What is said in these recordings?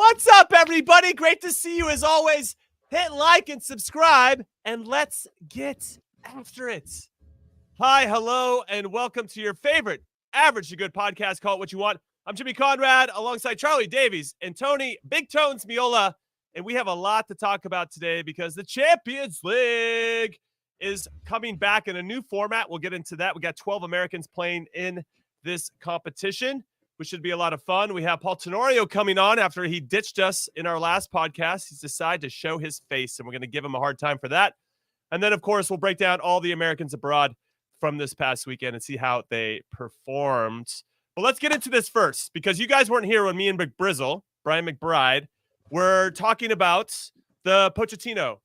What's up, everybody? Great to see you as always. Hit like and subscribe, and let's get after it. Hi, hello, and welcome to your favorite Average to Good podcast. Call it what you want. I'm Jimmy Conrad alongside Charlie Davies and Tony Big Tones Miola, and we have a lot to talk about today because the Champions League is coming back in a new format. We'll get into that. We got 12 Americans playing in this competition, which should be a lot of fun. We have Paul Tenorio coming on after he ditched us in our last podcast. He's decided to show his face, and we're going to give him a hard time for that. And then, of course, we'll break down all the Americans abroad from this past weekend and see how they performed. But let's get into this first, because you guys weren't here when me and McBrizzle, Brian McBride, were talking about the Pochettino,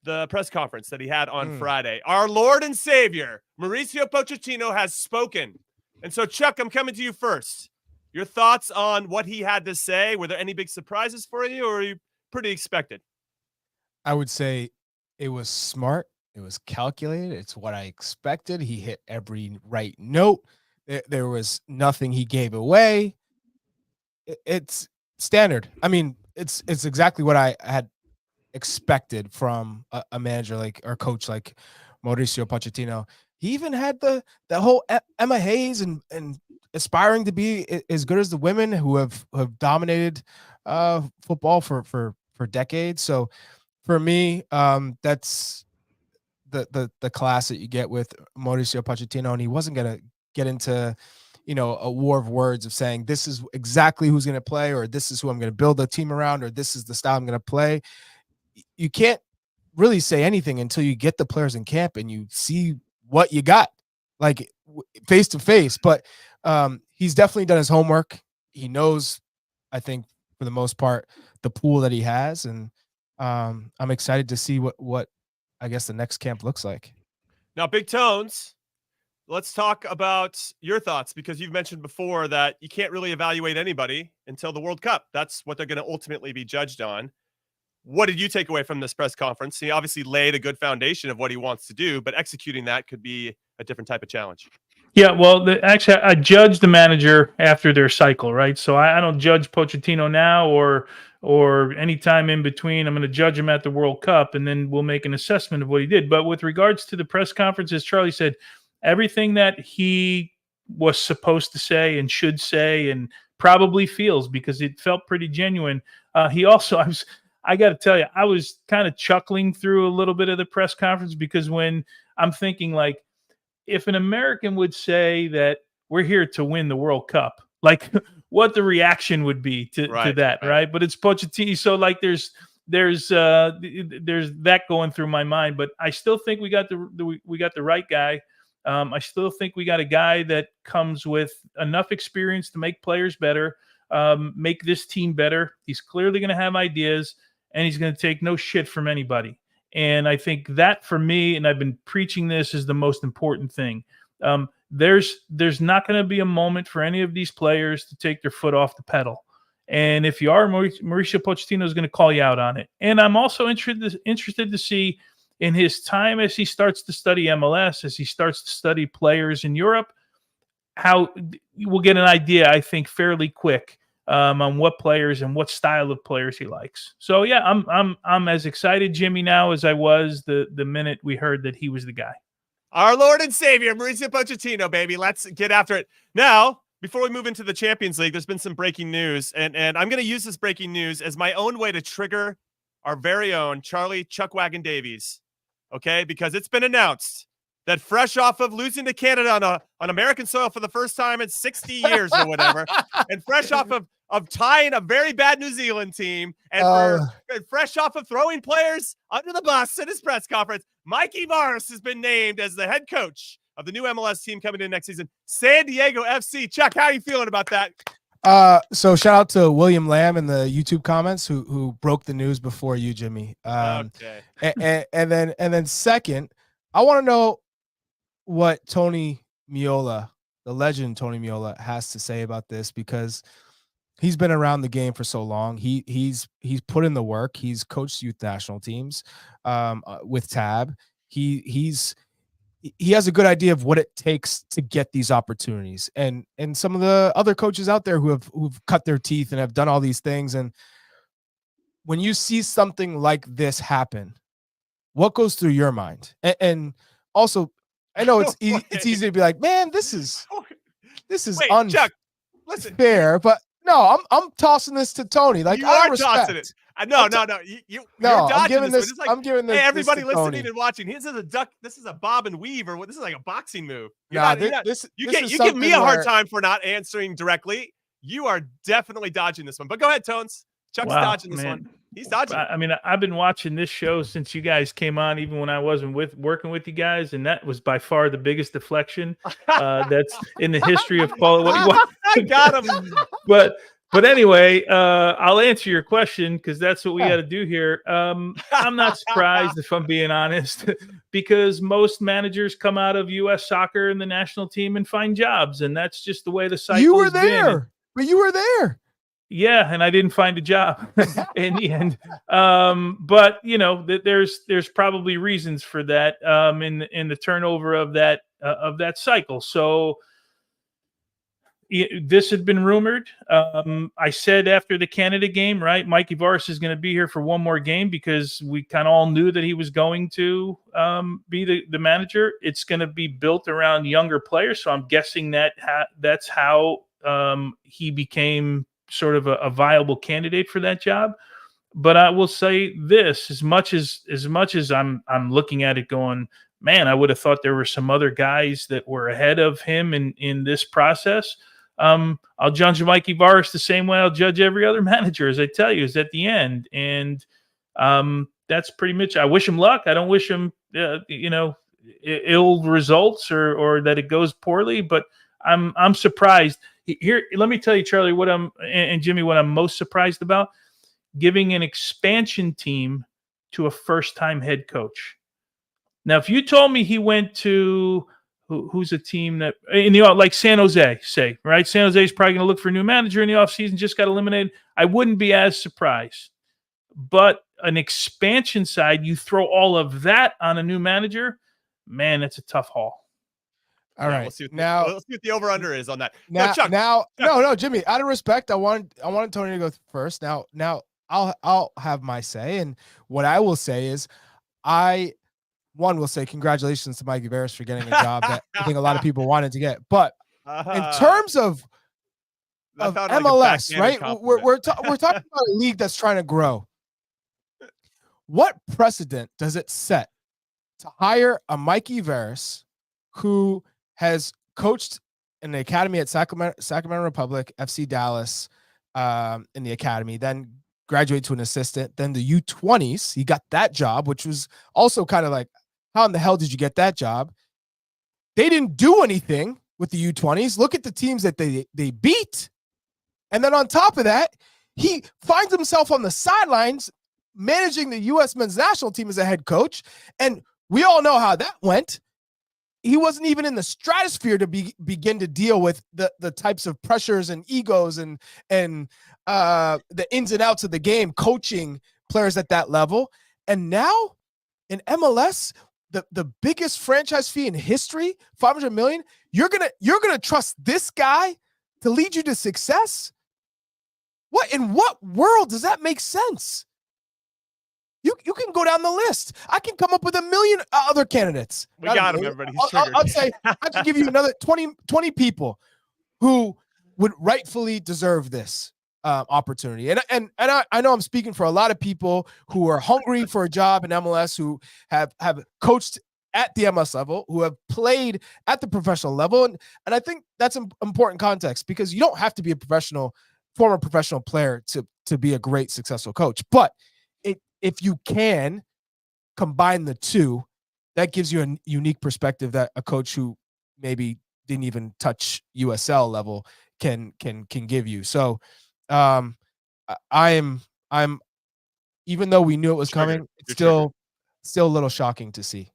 the press conference that he had on Friday. Our Lord and Savior, Mauricio Pochettino, has spoken. And so, Chuck, I'm coming to you first. Your thoughts on what he had to say? Were there any big surprises for you, or are you pretty expected? I would say it was smart. It was calculated. It's what I expected. He hit every right note. There was nothing he gave away. It's standard. I mean, it's exactly what I had expected from a manager like or coach like Mauricio Pochettino. He even had the whole Emma Hayes and aspiring to be as good as the women who have dominated football for decades. So for me, that's the class that you get with Mauricio Pochettino, and he wasn't gonna get into a war of words of saying this is exactly who's gonna play, or this is who I'm gonna build a team around, or this is the style I'm gonna play. You can't really say anything until you get the players in camp and you see what you got, like face to face. But he's definitely done his homework. He knows, I think, for the most part, the pool that he has, and I'm excited to see what I guess the next camp looks like. Now, Big Tones, let's talk about your thoughts, because you've mentioned before that you can't really evaluate anybody until the World Cup. That's what they're going to ultimately be judged on. What did you take away from this press conference? He obviously laid a good foundation of what he wants to do, but executing that could be a different type of challenge. Yeah, well, actually, I judge the manager after their cycle, right? So I don't judge Pochettino now or any time in between. I'm going to judge him at the World Cup, and then we'll make an assessment of what he did. But with regards to the press conference, as Charlie said, everything that he was supposed to say and should say and probably feels, because it felt pretty genuine. He also, I got to tell you, I was kind of chuckling through a little bit of the press conference, because when I'm thinking, like, if an American would say that we're here to win the World Cup, like what the reaction would be to that, right? But it's Pochettino, so like there's that going through my mind. But I still think we got the right guy. I still think we got a guy that comes with enough experience to make players better, make this team better. He's clearly going to have ideas, and he's going to take no shit from anybody. And I think that, for me, and I've been preaching this, is the most important thing. There's not going to be a moment for any of these players to take their foot off the pedal. And if you are, Mauricio Pochettino is going to call you out on it. And I'm also interested to see, in his time as he starts to study MLS, as he starts to study players in Europe, how we'll get an idea, I think, fairly quick on what players and what style of players he likes. So yeah, I'm as excited, Jimmy, now as I was the minute we heard that he was the guy. Our Lord and Savior, Mauricio Pochettino, baby. Let's get after it. Now, before we move into the Champions League, there's been some breaking news, and I'm going to use this breaking news as my own way to trigger our very own Charlie Chuckwagon Davies, okay? Because it's been announced that, fresh off of losing to Canada on American soil for the first time in 60 years or whatever, and fresh off of tying a very bad New Zealand team, and fresh off of throwing players under the bus at his press conference, Mikey Varas has been named as the head coach of the new MLS team coming in next season, San Diego FC. Chuck, how are you feeling about that? So shout out to William Lamb in the YouTube comments who broke the news before you, Jimmy. Okay. And then second, I want to know what Tony Miola, the legend Tony Miola, has to say about this, because he's been around the game for so long. He's put in the work. He's coached youth national teams with Tab. He he has a good idea of what it takes to get these opportunities. And some of the other coaches out there who've cut their teeth and have done all these things. And when you see something like this happen, what goes through your mind? And also, I know it's easy to be like, man, this is Wait, Chuck, listen. unfair, but no, I'm tossing this to Tony. Like, You I are respect. tossing it. No. You're I'm dodging giving this. this. One. It's like, I'm giving this. hey, everybody this to listening Tony. and watching. This is a duck. This is a bob and weave, or this is like a boxing move. You Give me a hard time for not answering directly. You are definitely dodging this one. But go ahead, Tones. Chuck's dodging this one. He's dodging. I mean, I've been watching this show since you guys came on, even when I wasn't working with you guys, and that was by far the biggest deflection that's in the history of Paul. I got him. But anyway, I'll answer your question because that's what we got to do here. I'm not surprised, if I'm being honest, because most managers come out of U.S. soccer and the national team and find jobs, and that's just the way the cycle. You were there, but you were there. Yeah, and I didn't find a job in the end. But you know, there's probably reasons for that in the turnover of that cycle. So this had been rumored. I said after the Canada game, right, Mikey Varas is going to be here for one more game because we kind of all knew that he was going to be the manager. It's going to be built around younger players, so I'm guessing that's how he became sort of a viable candidate for that job. But I will say this, as much as I'm looking at it going, man, I would have thought there were some other guys that were ahead of him in this process. I'll judge Mikey Varas the same way I'll judge every other manager, as I tell you, is at the end. And that's pretty much, I wish him luck. I don't wish him, ill results or that it goes poorly, but I'm surprised. Here, let me tell you, Charlie, and Jimmy, what I'm most surprised about: giving an expansion team to a first-time head coach. Now, if you told me he went to who's a team that like San Jose, say, right? San Jose is probably going to look for a new manager in the offseason, just got eliminated. I wouldn't be as surprised. But an expansion side, you throw all of that on a new manager, man, it's a tough haul. All right. Let's see Now what the over/under is on that. Chuck. No, Jimmy. Out of respect, I wanted Tony to go first. Now, I'll have my say, and what I will say is, will say congratulations to Mikey Varas for getting a job that I think a lot of people wanted to get. But in terms of MLS, right? We're talking about a league that's trying to grow. What precedent does it set to hire a Mikey Varas who has coached in the academy at Sacramento Republic, FC Dallas, in the academy, then graduate to an assistant, then the U20s. He got that job, which was also kind of like, how in the hell did you get that job? They didn't do anything with the U20s. Look at the teams that they beat. And then on top of that, he finds himself on the sidelines managing the U.S. men's national team as a head coach. And we all know how that went. He wasn't even in the stratosphere to begin to deal with the types of pressures and egos and the ins and outs of the game, coaching players at that level. And now in MLS, the biggest franchise fee in history, $500 million, you're gonna trust this guy to lead you to success? In what world does that make sense? You can go down the list. I can come up with a million other candidates. We got him, everybody. I'll say I can give you another 20 people who would rightfully deserve this opportunity. And I know I'm speaking for a lot of people who are hungry for a job in MLS, who have coached at the MLS level, who have played at the professional level. And I think that's an important context, because you don't have to be a former professional player to be a great, successful coach. But if you can combine the two, that gives you a unique perspective that a coach who maybe didn't even touch USL level can give you. So I'm even though we knew it was coming, it's still a little shocking to see.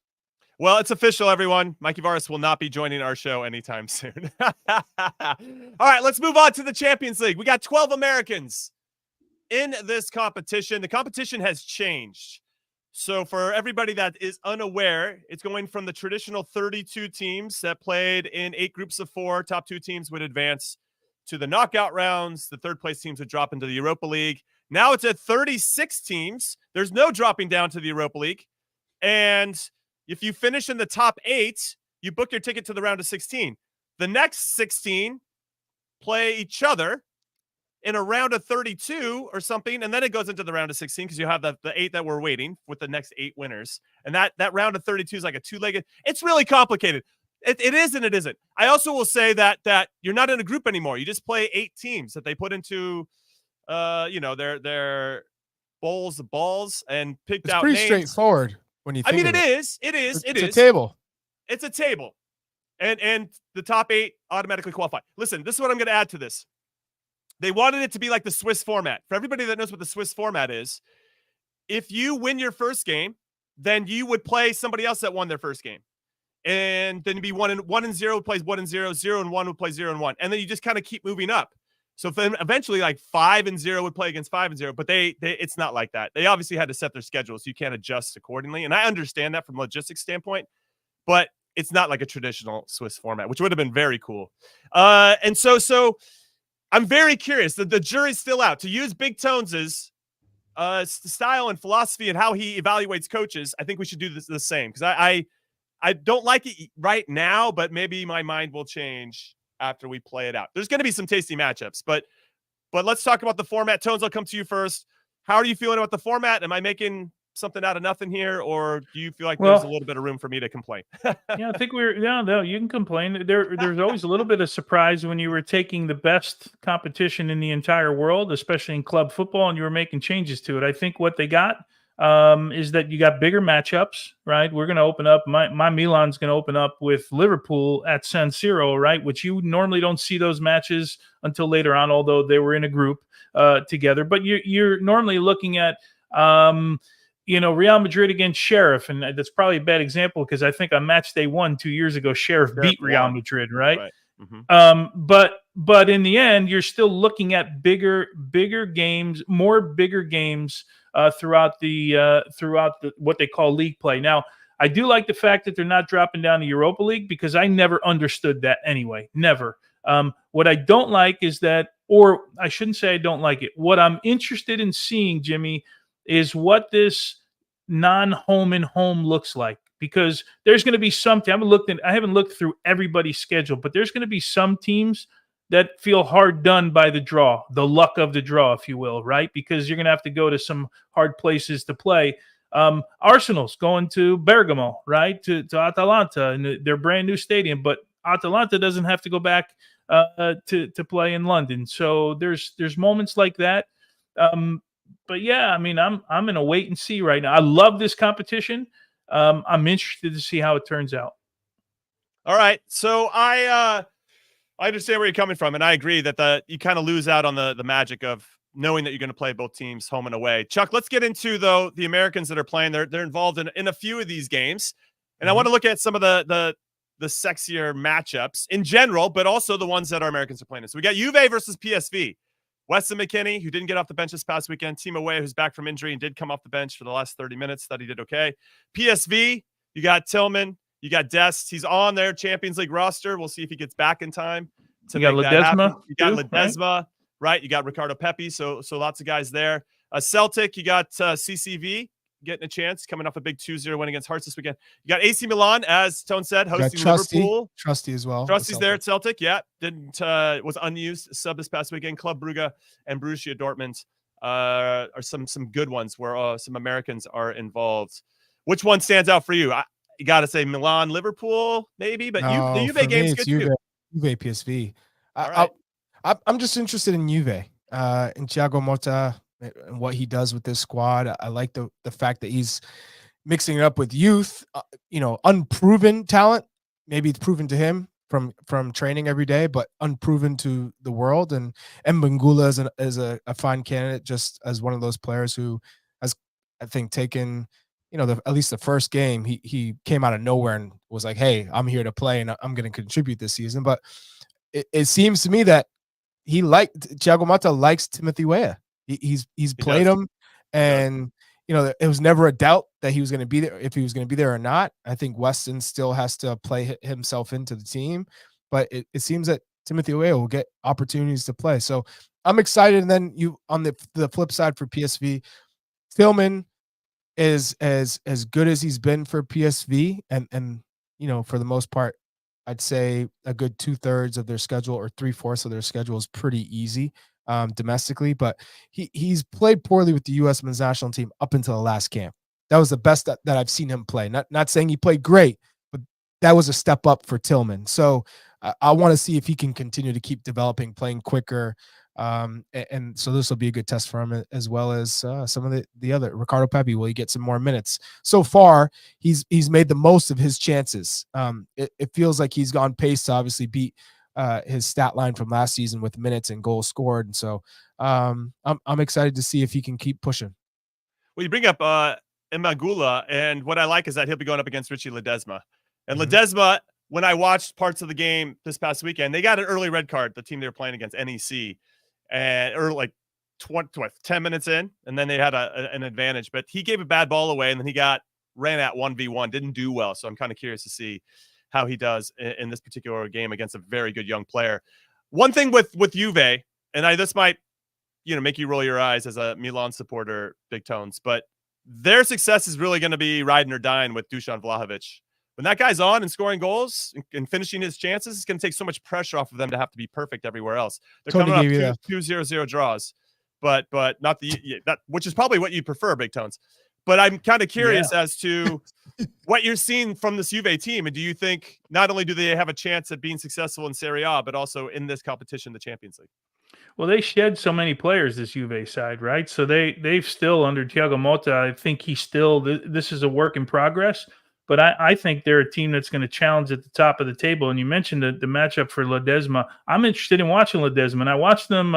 Well, it's official, everyone. Mikey Varas will not be joining our show anytime soon. All right, let's move on to the Champions League. We got 12 Americans in this competition. The competition has changed. So for everybody that is unaware, it's going from the traditional 32 teams that played in 8 groups of 4. Top 2 teams would advance to the knockout rounds. The third place teams would drop into the Europa League. Now it's at 36 teams. There's no dropping down to the Europa League. And if you finish in the top 8, you book your ticket to the round of 16. The next 16 play each other in a round of 32 or something, and then it goes into the round of 16 because you have the 8 that we're waiting with the next 8 winners. And that round of 32 is like a 2-legged. It's really complicated. It is and it isn't. I also will say that you're not in a group anymore. You just play 8 teams that they put into their bowls of balls and picked It's out pretty names. straightforward when you think I mean, of it is. It's a table. It's a table. And the top 8 automatically qualify. Listen, this is what I'm going to add to this. They wanted it to be like the Swiss format. For everybody that knows what the Swiss format is, if you win your first game, then you would play somebody else that won their first game. And then it'd be 1-0 would play 1-0, 0-1 would play 0-1. And then you just kind of keep moving up. So then eventually like 5-0 would play against 5-0, but they it's not like that. They obviously had to set their schedule, so you can't adjust accordingly. And I understand that from a logistics standpoint, but it's not like a traditional Swiss format, which would have been very cool. And so I'm very curious. The jury's still out. To use Big Tones's style and philosophy and how he evaluates coaches, I think we should do the same, because I don't like it right now, but maybe my mind will change after we play it out. There's going to be some tasty matchups, but let's talk about the format. Tones, I'll come to you first. How are you feeling about the format? Am I making something out of nothing here, or do you feel like there's a little bit of room for me to complain? Yeah, I think no, you can complain. There's always a little bit of surprise when you were taking the best competition in the entire world, especially in club football, and you were making changes to it. I think what they got is that you got bigger matchups, right? We're going to open up, my Milan's going to open up with Liverpool at San Siro, right? Which you normally don't see those matches until later on, although they were in a group together. But you're normally looking at Real Madrid against Sheriff, and that's probably a bad example because I think on match day 1 2 years ago, Sheriff beat Real Madrid, right? Mm-hmm. But in the end, you're still looking at bigger games, more bigger games throughout the what they call league play. Now, I do like the fact that they're not dropping down the Europa League, because I never understood that anyway. Never. What I don't like is that, or I shouldn't say I don't like it. What I'm interested in seeing, Jimmy, is what this non-home and home looks like, because there's going to be something. I haven't looked through everybody's schedule, but there's going to be some teams that feel hard done by the draw, the luck of the draw, if you will, right? Because you're going to have to go to some hard places to play. Arsenal's going to Bergamo, right? To Atalanta in their brand new stadium, but Atalanta doesn't have to go back to play in London. So there's moments like that. But yeah, I mean, I'm in a wait and see right now. I love this competition. I'm interested to see how it turns out. All right, so I understand where you're coming from, and I agree that you kind of lose out on the magic of knowing that you're going to play both teams home and away. Chuck, let's get into though the Americans that are playing. They're involved in a few of these games, and I want to look at some of the sexier matchups in general, but also the ones that our Americans are playing in. So we got Juve versus PSV. Weston McKennie, who didn't get off the bench this past weekend. Timo Weah, who's back from injury and did come off the bench for the last 30 minutes. Thought he did okay. PSV, you got Tillman, you got Dest. He's on their Champions League roster. We'll see if he gets back in time to make that happen. You got Ledesma, right? You got Ricardo Pepi. So lots of guys there. Celtic, you got CCV getting a chance, coming off a big 2-0 win against Hearts this weekend. You got AC Milan, as Tone said, hosting Liverpool. Trusty as well. Trusty's there at Celtic, yeah. Was unused sub this past weekend. Club Brugge and Borussia Dortmund are some good ones where some Americans are involved. Which one stands out for you? You got to say Milan, Liverpool, maybe, but the Juve game's good too. Juve, PSV. I'm just interested in Juve, in Thiago Motta, and what he does with this squad. I like the fact that he's mixing it up with youth, unproven talent. Maybe it's proven to him from training every day, but unproven to the world. And Mbangula is a fine candidate, just as one of those players who has, I think, taken, at least the first game, he came out of nowhere and was like, hey, I'm here to play and I'm going to contribute this season. But it seems to me that Thiago Motta likes Timothy Weah. He's played him, and it was never a doubt that he was going to be there, if he was going to be there or not. I think Weston still has to play himself into the team, but it seems that Timothy Weah will get opportunities to play. So I'm excited. And then on the flip side for PSV, Tillman is as good as he's been for PSV, and for the most part, I'd say a good 2/3 of their schedule or 3/4 of their schedule is pretty easy domestically, but he's played poorly with the U.S. men's national team up until the last camp. That was the best that I've seen him play. Not saying he played great, but that was a step up for Tillman. So I want to see if he can continue to keep developing, playing quicker. And so this will be a good test for him, as well as some of the other. Ricardo Pepi, will he get some more minutes? So far, he's made the most of his chances. It feels like he's on pace to obviously beat his stat line from last season with minutes and goals scored. And so I'm excited to see if he can keep pushing. Well, you bring up Imagula, and what I like is that he'll be going up against Richie Ledesma. And Ledesma, when I watched parts of the game this past weekend, they got an early red card, the team they were playing against, NEC, or like 10 minutes in, and then they had an advantage. But he gave a bad ball away, and then he ran at 1v1, didn't do well. So I'm kind of curious to see how he does in this particular game against a very good young player. One thing with Juve, and this might make you roll your eyes as a Milan supporter, Big Tones, but their success is really going to be riding or dying with Dusan Vlahovic. When that guy's on and scoring goals and finishing his chances, it's going to take so much pressure off of them to have to be perfect everywhere else. They're coming up 2-0-0 draws, but not that, which is probably what you prefer, Big Tones. But I'm kind of curious as to what you're seeing from this Juve team. And do you think not only do they have a chance at being successful in Serie A, but also in this competition, the Champions League? Well, they shed so many players, this Juve side, right? So they've still, under Thiago Motta, I think he's still, this is a work in progress. But I think they're a team that's going to challenge at the top of the table. And you mentioned the matchup for Ledesma. I'm interested in watching Ledesma. And I watched them,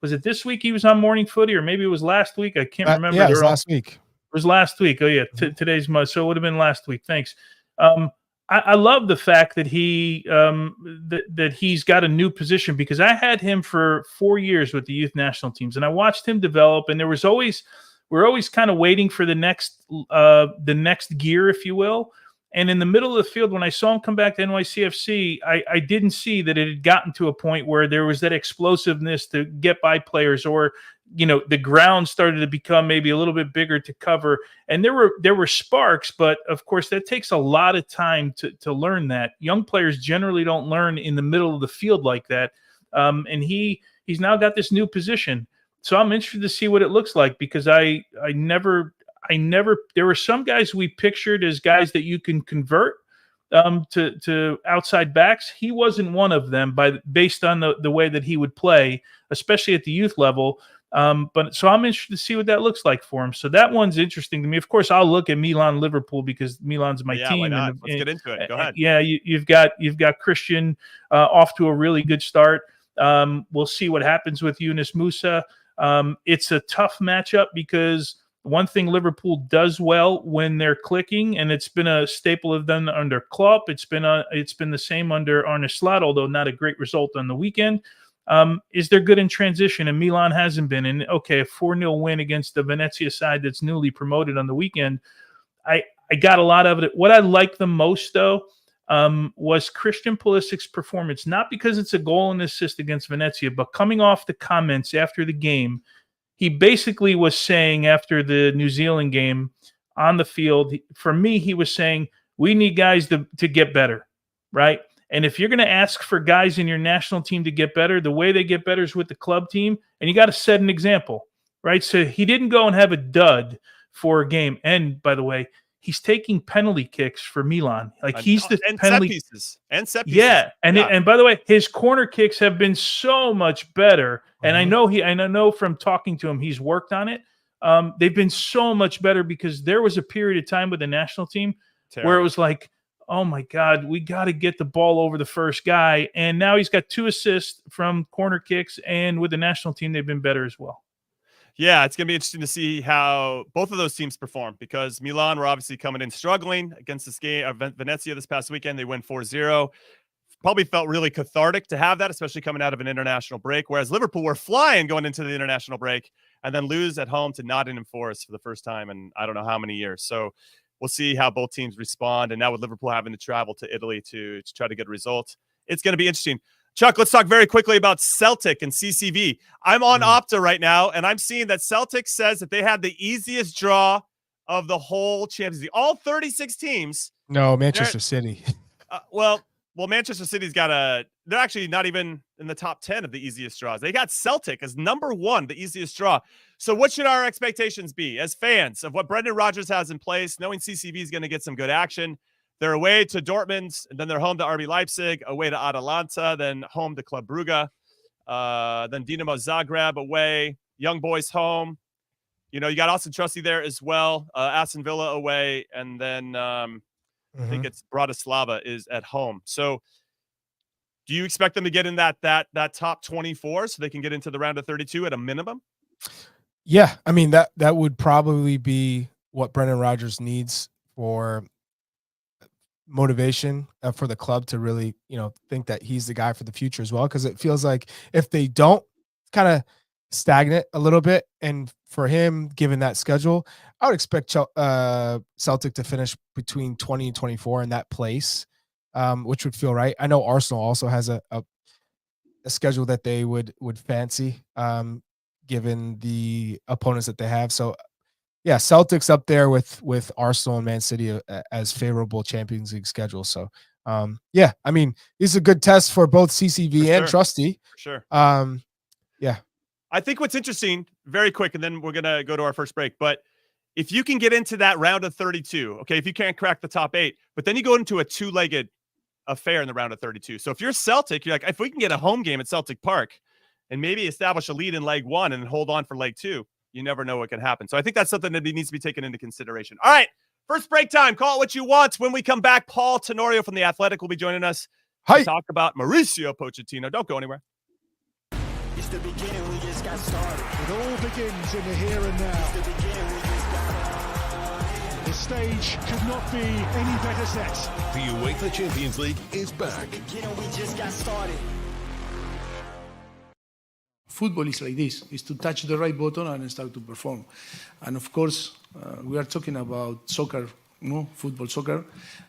was it this week he was on Morning Footy, or maybe it was last week? I can't remember. Yeah, it was last week. It was last week. Oh, yeah. Today's month. So it would have been last week. Thanks. I love the fact that that he's got a new position, because I had him for 4 years with the youth national teams, and I watched him develop. And we're always kind of waiting for the next gear, if you will. And in the middle of the field, when I saw him come back to NYCFC, I didn't see that it had gotten to a point where there was that explosiveness to get by players, or the ground started to become maybe a little bit bigger to cover. And there were sparks, but of course that takes a lot of time to learn that. Young players generally don't learn in the middle of the field like that. And he's now got this new position. So I'm interested to see what it looks like, because I never, there were some guys we pictured as guys that you can convert to outside backs. He wasn't one of them based on the way that he would play, especially at the youth level. But so I'm interested to see what that looks like for him. So that one's interesting to me. Of course, I'll look at Milan Liverpool, because Milan's my team. Why not? Let's get into it. Go ahead. Yeah, you've got Christian off to a really good start. We'll see what happens with Yunus Musa. It's a tough matchup, because one thing Liverpool does well when they're clicking, and it's been a staple of them under Klopp. It's been the same under Arne Slot, although not a great result on the weekend. Is they're good in transition, and Milan hasn't been. And okay, a 4-0 win against the Venezia side that's newly promoted on the weekend. I got a lot of it. What I liked the most, though, was Christian Pulisic's performance, not because it's a goal and assist against Venezia, but coming off the comments after the game. He basically was saying, after the New Zealand game on the field, for me, he was saying, we need guys to get better, right? And if you're going to ask for guys in your national team to get better, the way they get better is with the club team, and you got to set an example, right? So he didn't go and have a dud for a game. And by the way, he's taking penalty kicks for Milan. Like, he's the penalty set pieces. Yeah, and by the way, his corner kicks have been so much better. And I know from talking to him, he's worked on it. They've been so much better, because there was a period of time with the national team where it was like, oh my God, we got to get the ball over the first guy. And now he's got 2 assists from corner kicks, and with the national team, they've been better as well. Yeah, it's going to be interesting to see how both of those teams perform, because Milan were obviously coming in struggling against this game, Venezia this past weekend. They win 4-0. Probably felt really cathartic to have that, especially coming out of an international break, whereas Liverpool were flying going into the international break, and then lose at home to Nottingham Forest for the first time in I don't know how many years. So we'll see how both teams respond. And now with Liverpool having to travel to Italy to try to get a result, it's going to be interesting. Chuck, let's talk very quickly about Celtic and CCV. I'm on Opta right now, and I'm seeing that Celtic says that they had the easiest draw of the whole Champions League. All 36 teams. No, Manchester City. Well, Manchester City's got they're actually not even in the top 10 of the easiest draws. They got Celtic as number 1, the easiest draw. So what should our expectations be as fans of what Brendan Rodgers has in place, knowing CCV is going to get some good action? They're away to Dortmund, and then they're home to RB Leipzig, away to Atalanta, then home to Club Brugge, then Dinamo Zagreb away, Young Boys home. You got Austin Trusty there as well, Aston Villa away, and then I think it's Bratislava is at home. So do you expect them to get in that top 24 so they can get into the round of 32 at a minimum? Yeah, I mean, that would probably be what Brendan Rodgers needs for motivation for the club to really, think that he's the guy for the future as well. Because it feels like if they don't, it's kind of stagnant a little bit. And for him, given that schedule, I would expect Celtic to finish between 20 and 24 in that place, which would feel right. I know Arsenal also has a schedule that they would fancy, given the opponents that they have. So yeah, Celtics up there with Arsenal and Man City as favorable Champions League schedule. So, yeah, I mean, it's a good test for both CCV and Trusty. For sure. Yeah. I think what's interesting, very quick, and then we're going to go to our first break, but if you can get into that round of 32, okay, if you can't crack the top 8, but then you go into a 2-legged affair in the round of 32. So if you're Celtic, you're like, if we can get a home game at Celtic Park and maybe establish a lead in leg 1 and hold on for leg 2, you never know what can happen. So I think that's something that needs to be taken into consideration. All right, first break time. Call it what you want. When we come back, Paul Tenorio from The Athletic will be joining us to talk about Mauricio Pochettino. Don't go anywhere. It's the beginning, we just got started. It all begins in the here and now. It's the beginning, we just got started. The stage could not be any better set. The UEFA Champions League is back. It's the beginning, we just got started. Football is like this, is to touch the right button and start to perform. And of course, we are talking about soccer, football, soccer.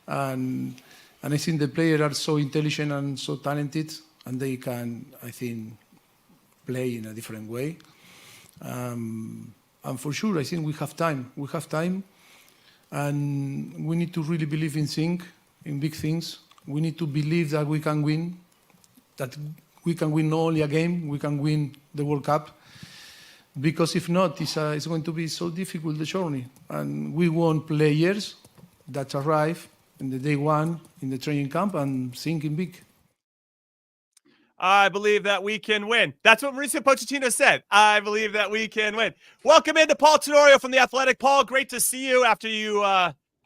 And I think the players are so intelligent and so talented, and they can, I think, play in a different way. And for sure, I think we have time. We have time, and we need to really believe in big things. We need to believe that we can win, that we can win not only a game, we can win the World Cup. Because if not, it's going to be so difficult, the journey. And we want players that arrive in the day 1 in the training camp and thinking big. I believe that we can win. That's what Mauricio Pochettino said. I believe that we can win. Welcome into Paul Tenorio from The Athletic. Paul, great to see you after you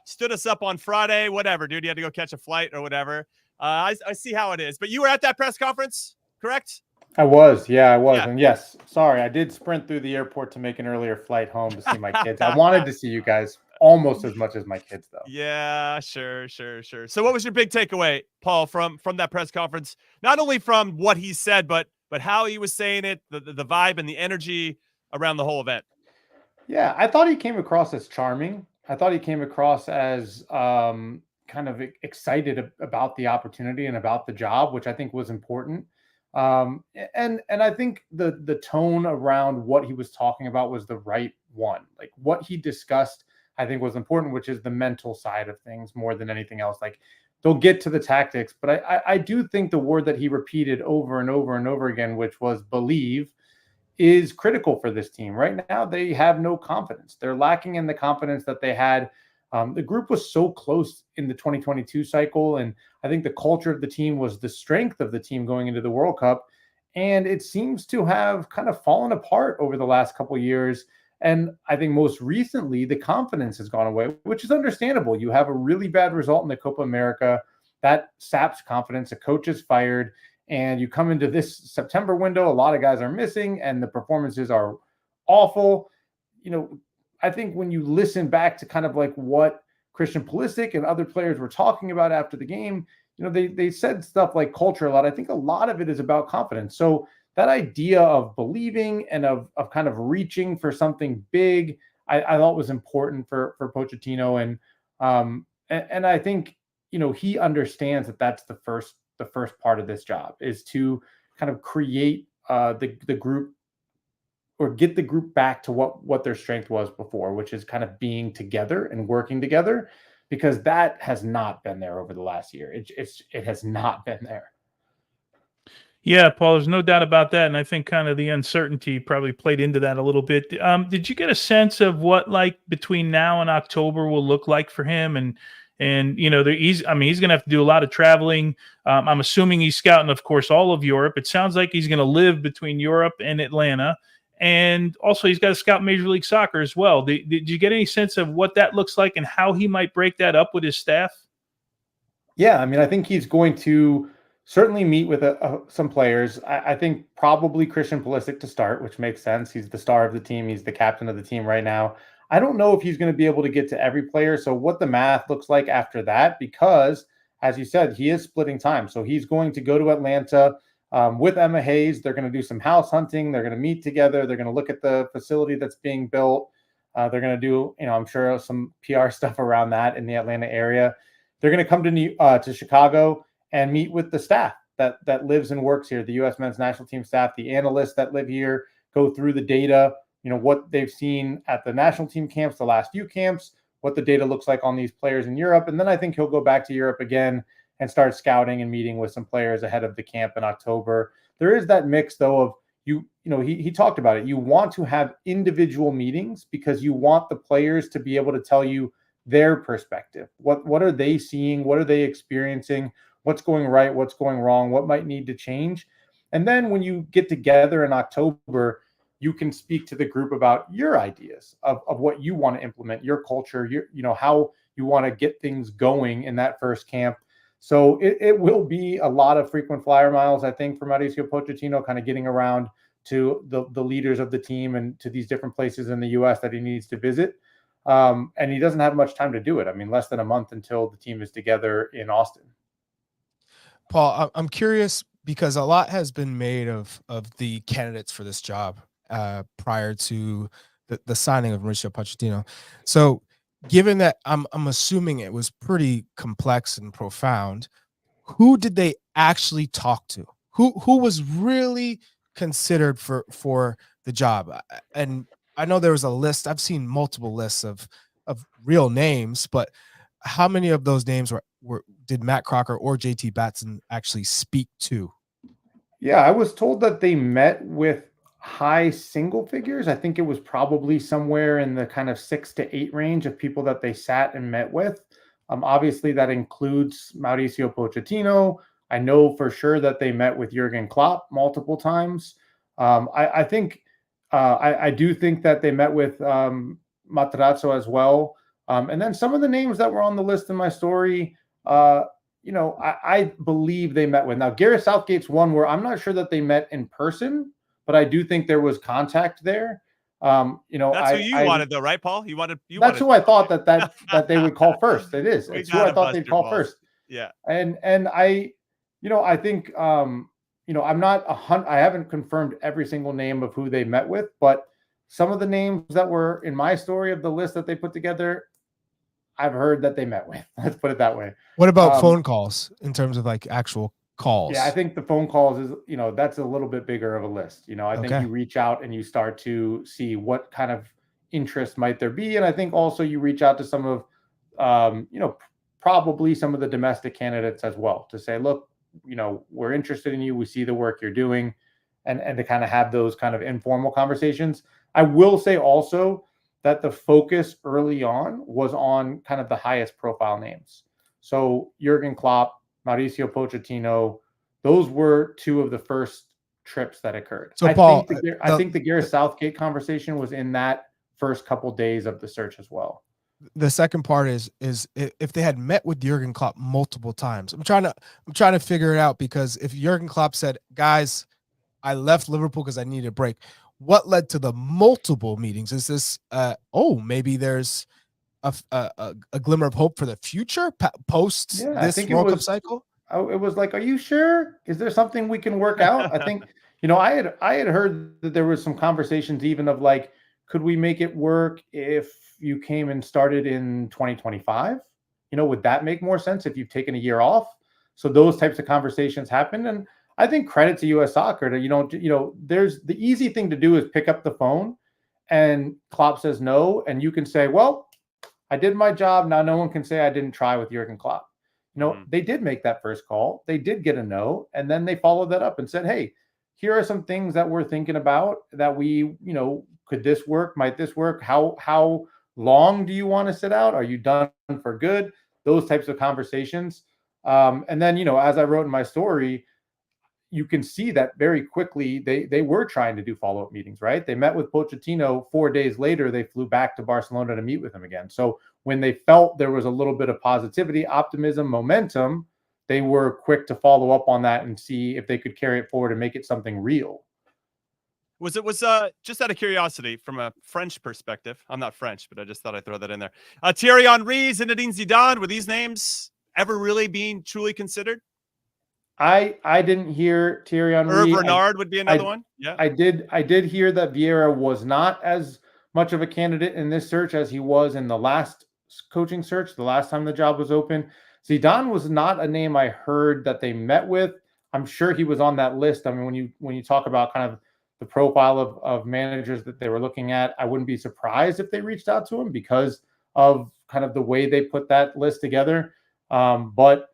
stood us up on Friday. Whatever, dude. You had to go catch a flight or whatever. I see how it is. But you were at that press conference, correct? I was. Yeah. And yes, sorry, I did sprint through the airport to make an earlier flight home to see my kids. I wanted to see you guys almost as much as my kids, though. Yeah, sure. So what was your big takeaway, Paul, from that press conference? Not only from what he said, but how he was saying it, the vibe and the energy around the whole event. Yeah, I thought he came across as charming. I thought he came across as kind of excited about the opportunity and about the job, which I think was important. And I think the tone around what he was talking about was the right one. Like what he discussed, I think was important, which is the mental side of things more than anything else. Like they'll get to the tactics, but I do think the word that he repeated over and over and over again, which was believe, is critical for this team. Right now, they have no confidence. They're lacking in the confidence that they had. The group was so close in the 2022 cycle, and I think the culture of the team was the strength of the team going into the World Cup, and it seems to have kind of fallen apart over the last couple of years. And I think most recently, the confidence has gone away, which is understandable. You have a really bad result in the Copa America. That saps confidence. A coach is fired. And you come into this September window, a lot of guys are missing, and the performances are awful. I think when you listen back to kind of like what Christian Pulisic and other players were talking about after the game, they said stuff like culture a lot. I think a lot of it is about confidence. So that idea of believing and of kind of reaching for something big, I thought was important for Pochettino. And I think, he understands that that's the first part of this job, is to kind of create the group, or get the group back to what their strength was before, which is kind of being together and working together, because that has not been there over the last year. It has not been there. Yeah, Paul, there's no doubt about that. And I think kind of the uncertainty probably played into that a little bit. Did you get a sense of what, like, between now and October will look like for him? And he's going to have to do a lot of traveling. I'm assuming he's scouting, of course, all of Europe. It sounds like he's going to live between Europe and Atlanta. And also he's got to scout Major League Soccer as well. Did you get any sense of what that looks like and how he might break that up with his staff? Yeah, I mean, I think he's going to certainly meet with some players. I think probably Christian Pulisic to start, which makes sense. He's the star of the team. He's the captain of the team right now. I don't know if he's going to be able to get to every player. So what the math looks like after that, because as you said, he is splitting time. So he's going to go to Atlanta with Emma Hayes. They're going to do some house hunting. They're going to meet together. They're going to look at the facility that's being built. They're going to do, I'm sure, some PR stuff around that in the Atlanta area. They're going to come to Chicago and meet with the staff that lives and works here, the U.S. men's national team staff, the analysts that live here, go through the data, what they've seen at the national team camps, the last few camps, what the data looks like on these players in Europe. And then I think he'll go back to Europe again and start scouting and meeting with some players ahead of the camp in October. There is that mix, though, of he talked about it. You want to have individual meetings because you want the players to be able to tell you their perspective. What are they seeing? What are they experiencing? What's going right? What's going wrong? What might need to change? And then when you get together in October, you can speak to the group about your ideas of what you want to implement, your culture, how you want to get things going in that first camp. So it will be a lot of frequent flyer miles, I think, for Mauricio Pochettino, kind of getting around to the leaders of the team and to these different places in the U.S. that he needs to visit. And he doesn't have much time to do it. I mean, less than a month until the team is together in Austin. Paul, I'm curious because a lot has been made of the candidates for this job prior to the signing of Mauricio Pochettino. So given that I'm assuming it was pretty complex and profound, who did they actually talk to? Who was really considered for the job? And I know there was a list. I've seen multiple lists of real names, but how many of those names did Matt Crocker or JT Batson actually speak to? Yeah, I was told that they met with high single figures. I think it was probably somewhere in the kind of 6 to 8 range of people that they sat and met with. Obviously, that includes Mauricio Pochettino. I know for sure that they met with Jurgen Klopp multiple times. I do think that they met with Materazzo as well. And then some of the names that were on the list in my story, I believe they met with. Now, Gareth Southgate's one where I'm not sure that they met in person, but I do think there was contact there. That's who you wanted, though, right, Paul? That's who I thought that they would call first. It is. It's who I thought they'd call first. Yeah. And I think I'm not I haven't confirmed every single name of who they met with, but some of the names that were in my story of the list that they put together, I've heard that they met with. Let's put it that way. What about phone calls in terms of like actual calls? Yeah, I think the phone calls is, that's a little bit bigger of a list. I think you reach out and you start to see what kind of interest might there be. And I think also you reach out to some of, probably some of the domestic candidates as well to say, look, we're interested in you. We see the work you're doing, and to kind of have those kind of informal conversations. I will say also that the focus early on was on kind of the highest profile names. So Jurgen Klopp, Mauricio Pochettino, those were two of the first trips that occurred. So Paul, I think the Gareth Southgate conversation was in that first couple days of the search as well. The second part is if they had met with Jurgen Klopp multiple times. I'm trying to figure it out, because if Jurgen Klopp said, guys, I left Liverpool because I needed a break, what led to the multiple meetings? Is this maybe there's a glimmer of hope for the future post this World Cup cycle? It was like, are you sure? Is there something we can work out? I think I had heard that there was some conversations even of like, could we make it work if you came and started in 2025? Would that make more sense if you've taken a year off? So those types of conversations happen. And I think credit to US Soccer to, there's the easy thing to do is pick up the phone and Klopp says no. And you can say, well, I did my job. Now no one can say I didn't try with Jurgen Klopp. They did make that first call. They did get a no. And then they followed that up and said, hey, here are some things that we're thinking about that we, could this work? Might this work? How long do you want to sit out? Are you done for good? Those types of conversations. And then, as I wrote in my story, you can see that very quickly they were trying to do follow-up meetings, right? They met with Pochettino 4 days later. They flew back to Barcelona to meet with him again. So when they felt there was a little bit of positivity, optimism, momentum, they were quick to follow up on that and see if they could carry it forward and make it something real. Was just out of curiosity from a French perspective? I'm not French, but I just thought I'd throw that in there. Thierry Henry, Zinedine Zidane, were these names ever really being truly considered? I didn't hear Thierry Henry. Hervé Renard would be another one. Yeah, I did hear that Vieira was not as much of a candidate in this search as he was in the last coaching search, the last time the job was open. Zidane was not a name I heard that they met with. I'm sure he was on that list. I mean, when you talk about kind of the profile of managers that they were looking at, I wouldn't be surprised if they reached out to him because of kind of the way they put that list together. But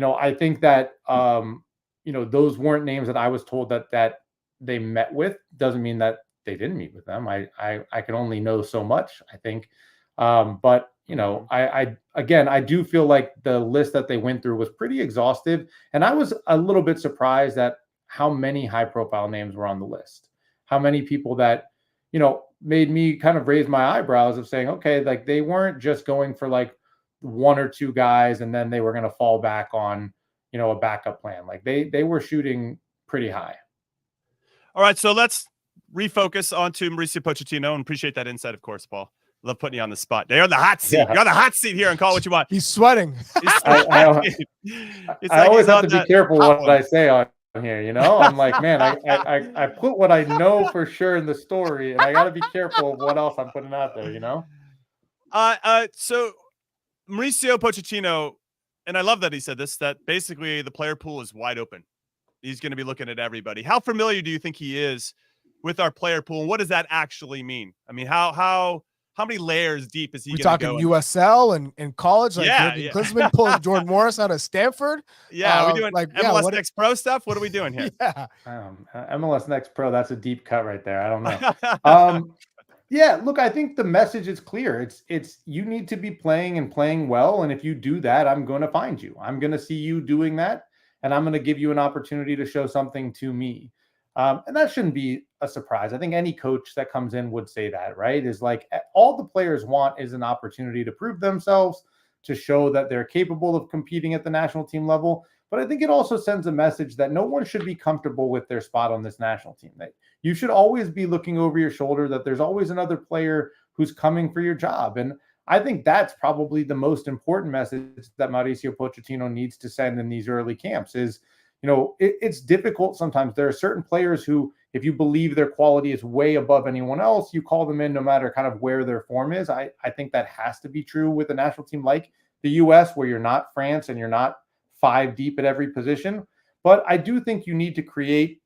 I think that those weren't names that I was told that they met with. Doesn't mean that they didn't meet with them. I can only know so much, I think. But I do feel like the list that they went through was pretty exhaustive, and I was a little bit surprised at how many high-profile names were on the list. How many people that made me kind of raise my eyebrows of saying, okay, like they weren't just going for like one or two guys and then they were going to fall back on a backup plan. Like they were shooting pretty high. All right, so let's refocus onto Mauricio Pochettino, and appreciate that insight, of course, Paul. Love putting you on the spot. You're on the hot seat. Yeah. You're on the hot seat here and call what you want. He's sweating. I always have to be careful what I say on here. I'm like, man, I put what I know for sure in the story, and I got to be careful of what else I'm putting out there. So Mauricio Pochettino, and I love that he said this, that basically the player pool is wide open. He's going to be looking at everybody. How familiar do you think he is with our player pool, and what does that actually mean? I mean, how many layers deep is he? We're talking USL and college, like yeah. Klinsmann pulling Jordan Morris out of Stanford. Yeah, are we doing like MLS Next Pro stuff? What are we doing here? Yeah, MLS Next Pro. That's a deep cut right there. I don't know. Yeah, look, I think the message is clear. It's you need to be playing and playing well, and if you do that, I'm going to find you. I'm going to see you doing that, and I'm going to give you an opportunity to show something to me. And that shouldn't be a surprise. I think any coach that comes in would say that, right? Is like all the players want is an opportunity to prove themselves, to show that they're capable of competing at the national team level. But I think it also sends a message that no one should be comfortable with their spot on this national team. That you should always be looking over your shoulder, that there's always another player who's coming for your job. And I think that's probably the most important message that Mauricio Pochettino needs to send in these early camps is, it's difficult sometimes. There are certain players who, if you believe their quality is way above anyone else, you call them in no matter kind of where their form is. I think that has to be true with a national team like the U.S., where you're not France and you're not 5 deep at every position. But I do think you need to create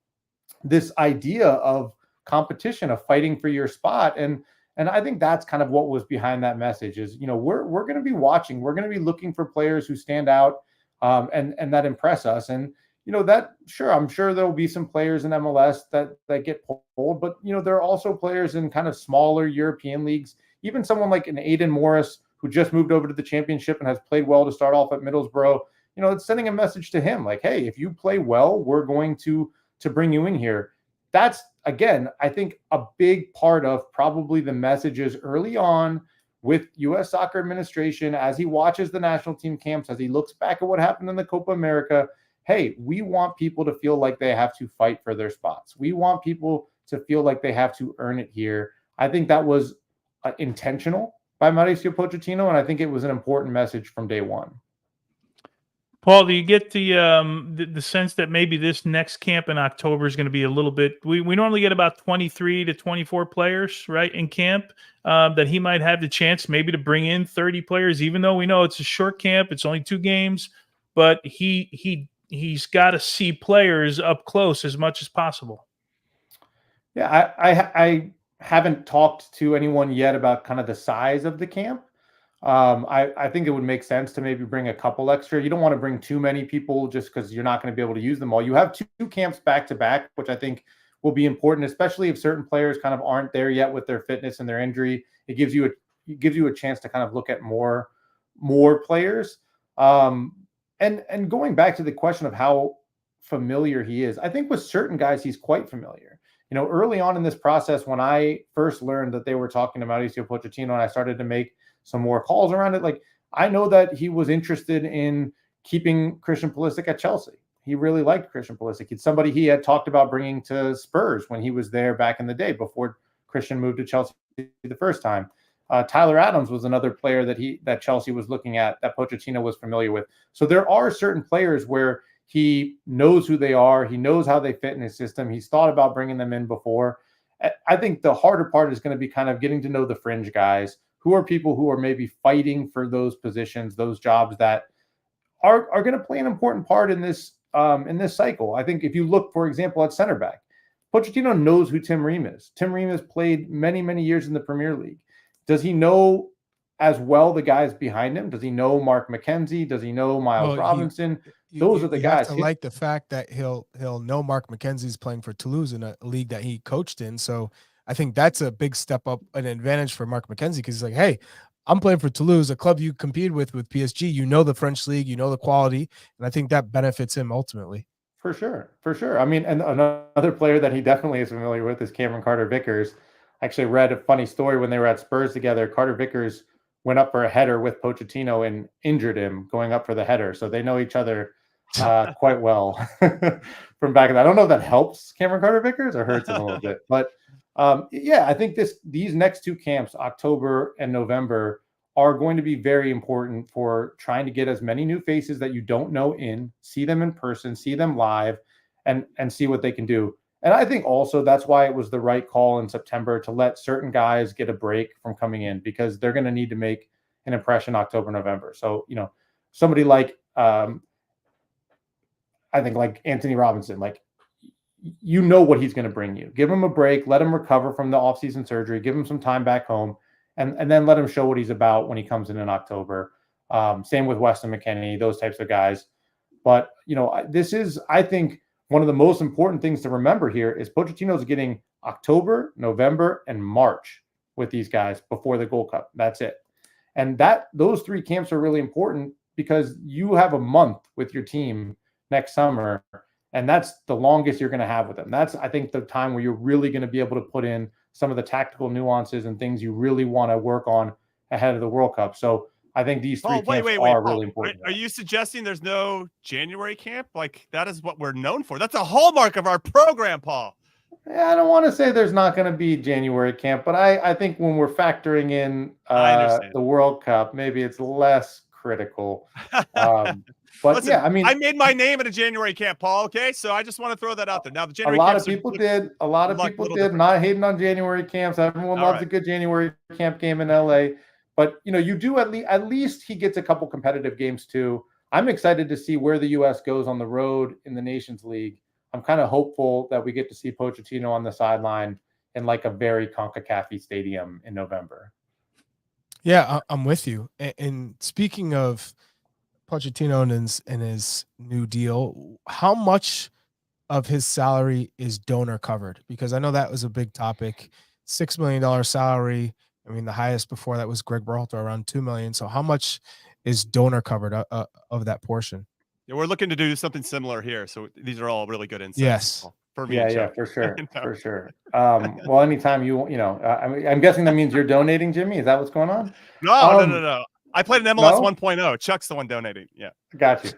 this idea of competition, of fighting for your spot. And I think that's kind of what was behind that message is, we're going to be watching. We're going to be looking for players who stand out and that impress us. And I'm sure there will be some players in MLS that get pulled, but there are also players in kind of smaller European leagues, even someone like an Aiden Morris who just moved over to the championship and has played well to start off at Middlesbrough. It's sending a message to him like, hey, if you play well, we're going to bring you in here. That's, again, I think a big part of probably the messages early on with U.S. Soccer Administration as he watches the national team camps, as he looks back at what happened in the Copa America. Hey, we want people to feel like they have to fight for their spots. We want people to feel like they have to earn it here. I think that was intentional by Mauricio Pochettino, and I think it was an important message from day one. Paul, do you get the sense that maybe this next camp in October is going to be a little bit? We normally get about 23 to 24 players, right, in camp. That he might have the chance maybe to bring in 30 players, even though we know it's a short camp, it's only 2 games, but he's got to see players up close as much as possible. Yeah, I haven't talked to anyone yet about kind of the size of the camp. I think it would make sense to maybe bring a couple extra. You don't want to bring too many people just because you're not going to be able to use them all. You have 2 camps back to back, which I think will be important, especially if certain players kind of aren't there yet with their fitness and their injury. It gives you a chance to kind of look at more players. And going back to the question of how familiar he is, I think with certain guys he's quite familiar. You know, early on in this process, when I first learned that they were talking to Mauricio Pochettino, and I started to make some more calls around it, like I know that he was interested in keeping Christian Pulisic at Chelsea. He really liked Christian Pulisic. It's somebody he had talked about bringing to Spurs when he was there back in the day before Christian moved to Chelsea the first time. Tyler Adams was another player that Chelsea was looking at, that Pochettino was familiar with. So there are certain players where he knows who they are. He knows how they fit in his system. He's thought about bringing them in before. I think the harder part is going to be kind of getting to know the fringe guys. Who are people who are maybe fighting for those positions, those jobs that are going to play an important part in this cycle. I think if you look, for example, at center back, Pochettino knows who Tim Ream is. Tim Ream has played many, many years in the Premier League. Does he know as well the guys behind him? Does he know Mark McKenzie? Does he know Miles Robinson? Those are the guys. You have to like the fact that he'll know Mark McKenzie's playing for Toulouse in a league that he coached in. So I think that's a big step up, an advantage for Mark McKenzie, because he's like, hey, I'm playing for Toulouse, a club you competed with PSG. You know the French league, you know the quality, and I think that benefits him ultimately. For sure. I mean, and another player that he definitely is familiar with is Cameron Carter-Vickers. I actually read a funny story when they were at Spurs together. Carter-Vickers went up for a header with Pochettino and injured him going up for the header. So they know each other quite well from back then. I don't know if that helps Cameron Carter-Vickers or hurts him a little bit, but yeah, I think these next 2 camps, October and November, are going to be very important for trying to get as many new faces that you don't know in, see them in person, see them live, and see what they can do. And I think also that's why it was the right call in September to let certain guys get a break from coming in, because they're going to need to make an impression October, November. So, you know, somebody like, I think like Anthony Robinson, like, you know what he's going to bring you. Give him a break, let him recover from the offseason surgery, give him some time back home, and then let him show what he's about when he comes in October. Same with Weston McKennie, those types of guys. But, you know, this is, I think, one of the most important things to remember here is Pochettino's getting October, November, and March with these guys before the Gold Cup. That's it. And those 3 camps are really important because you have a month with your team next summer, and that's the longest you're going to have with them. That's, I think, the time where you're really going to be able to put in some of the tactical nuances and things you really want to work on ahead of the World Cup. So I think these 3 camps are really important. Are you suggesting there's no January camp? Like, that is what we're known for. That's a hallmark of our program, Paul. Yeah, I don't want to say there's not going to be January camp, but I think when we're factoring in the World Cup, maybe it's less critical. But listen, yeah, I mean, I made my name at a January camp, Paul. Okay, so I just want to throw that out there. Now, the January a lot camps of people are, did. A lot of people did. different. Not hating on January camps. Everyone loves a good January camp game in LA. But you know, you do at least he gets a couple competitive games too. I'm excited to see where the U.S. goes on the road in the Nations League. I'm kind of hopeful that we get to see Pochettino on the sideline in like a very CONCACAF stadium in November. Yeah, I'm with you. And speaking of Pochettino and his new deal, how much of his salary is donor covered? Because I know that was a big topic. $6 million salary. I mean, the highest before that was Greg Berhalter, around $2 million. So how much is donor covered of that portion? Yeah, we're looking to do something similar here. So these are all really good insights. Yes. For me, yeah, for sure, for sure. Well, anytime you know, I mean, I'm guessing that means you're donating, Jimmy. Is that what's going on? No. I played an MLS 1.0. Chuck's the one donating. Yeah. Got you.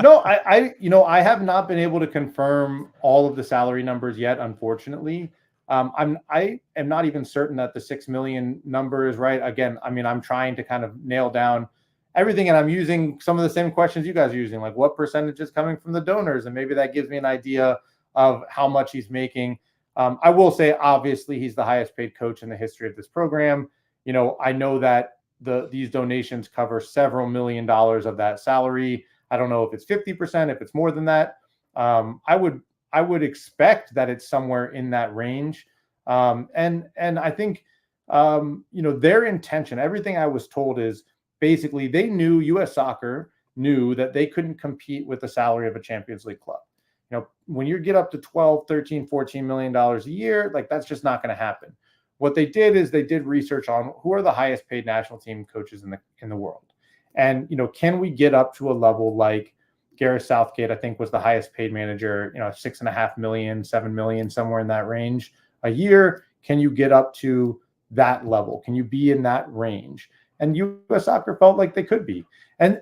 No, I have not been able to confirm all of the salary numbers yet, unfortunately. I am not even certain that the 6 million number is right. Again, I mean, I'm trying to kind of nail down everything. And I'm using some of the same questions you guys are using, like what percentage is coming from the donors, and maybe that gives me an idea of how much he's making. I will say, obviously, he's the highest paid coach in the history of this program. I know that these donations cover several $1 million of that salary. I don't know if it's 50%, if it's more than that. I would expect that it's somewhere in that range. And I think their intention, everything I was told is basically they knew U.S. Soccer knew that they couldn't compete with the salary of a Champions League club. When you get up to 12, 13, $14 million a year, like that's just not going to happen. What they did is they did research on who are the highest paid national team coaches in the world. And, can we get up to a level like Gareth Southgate, I think was the highest paid manager, $6.5 million, $7 million, somewhere in that range a year. Can you get up to that level? Can you be in that range? And U.S. Soccer felt like they could be. And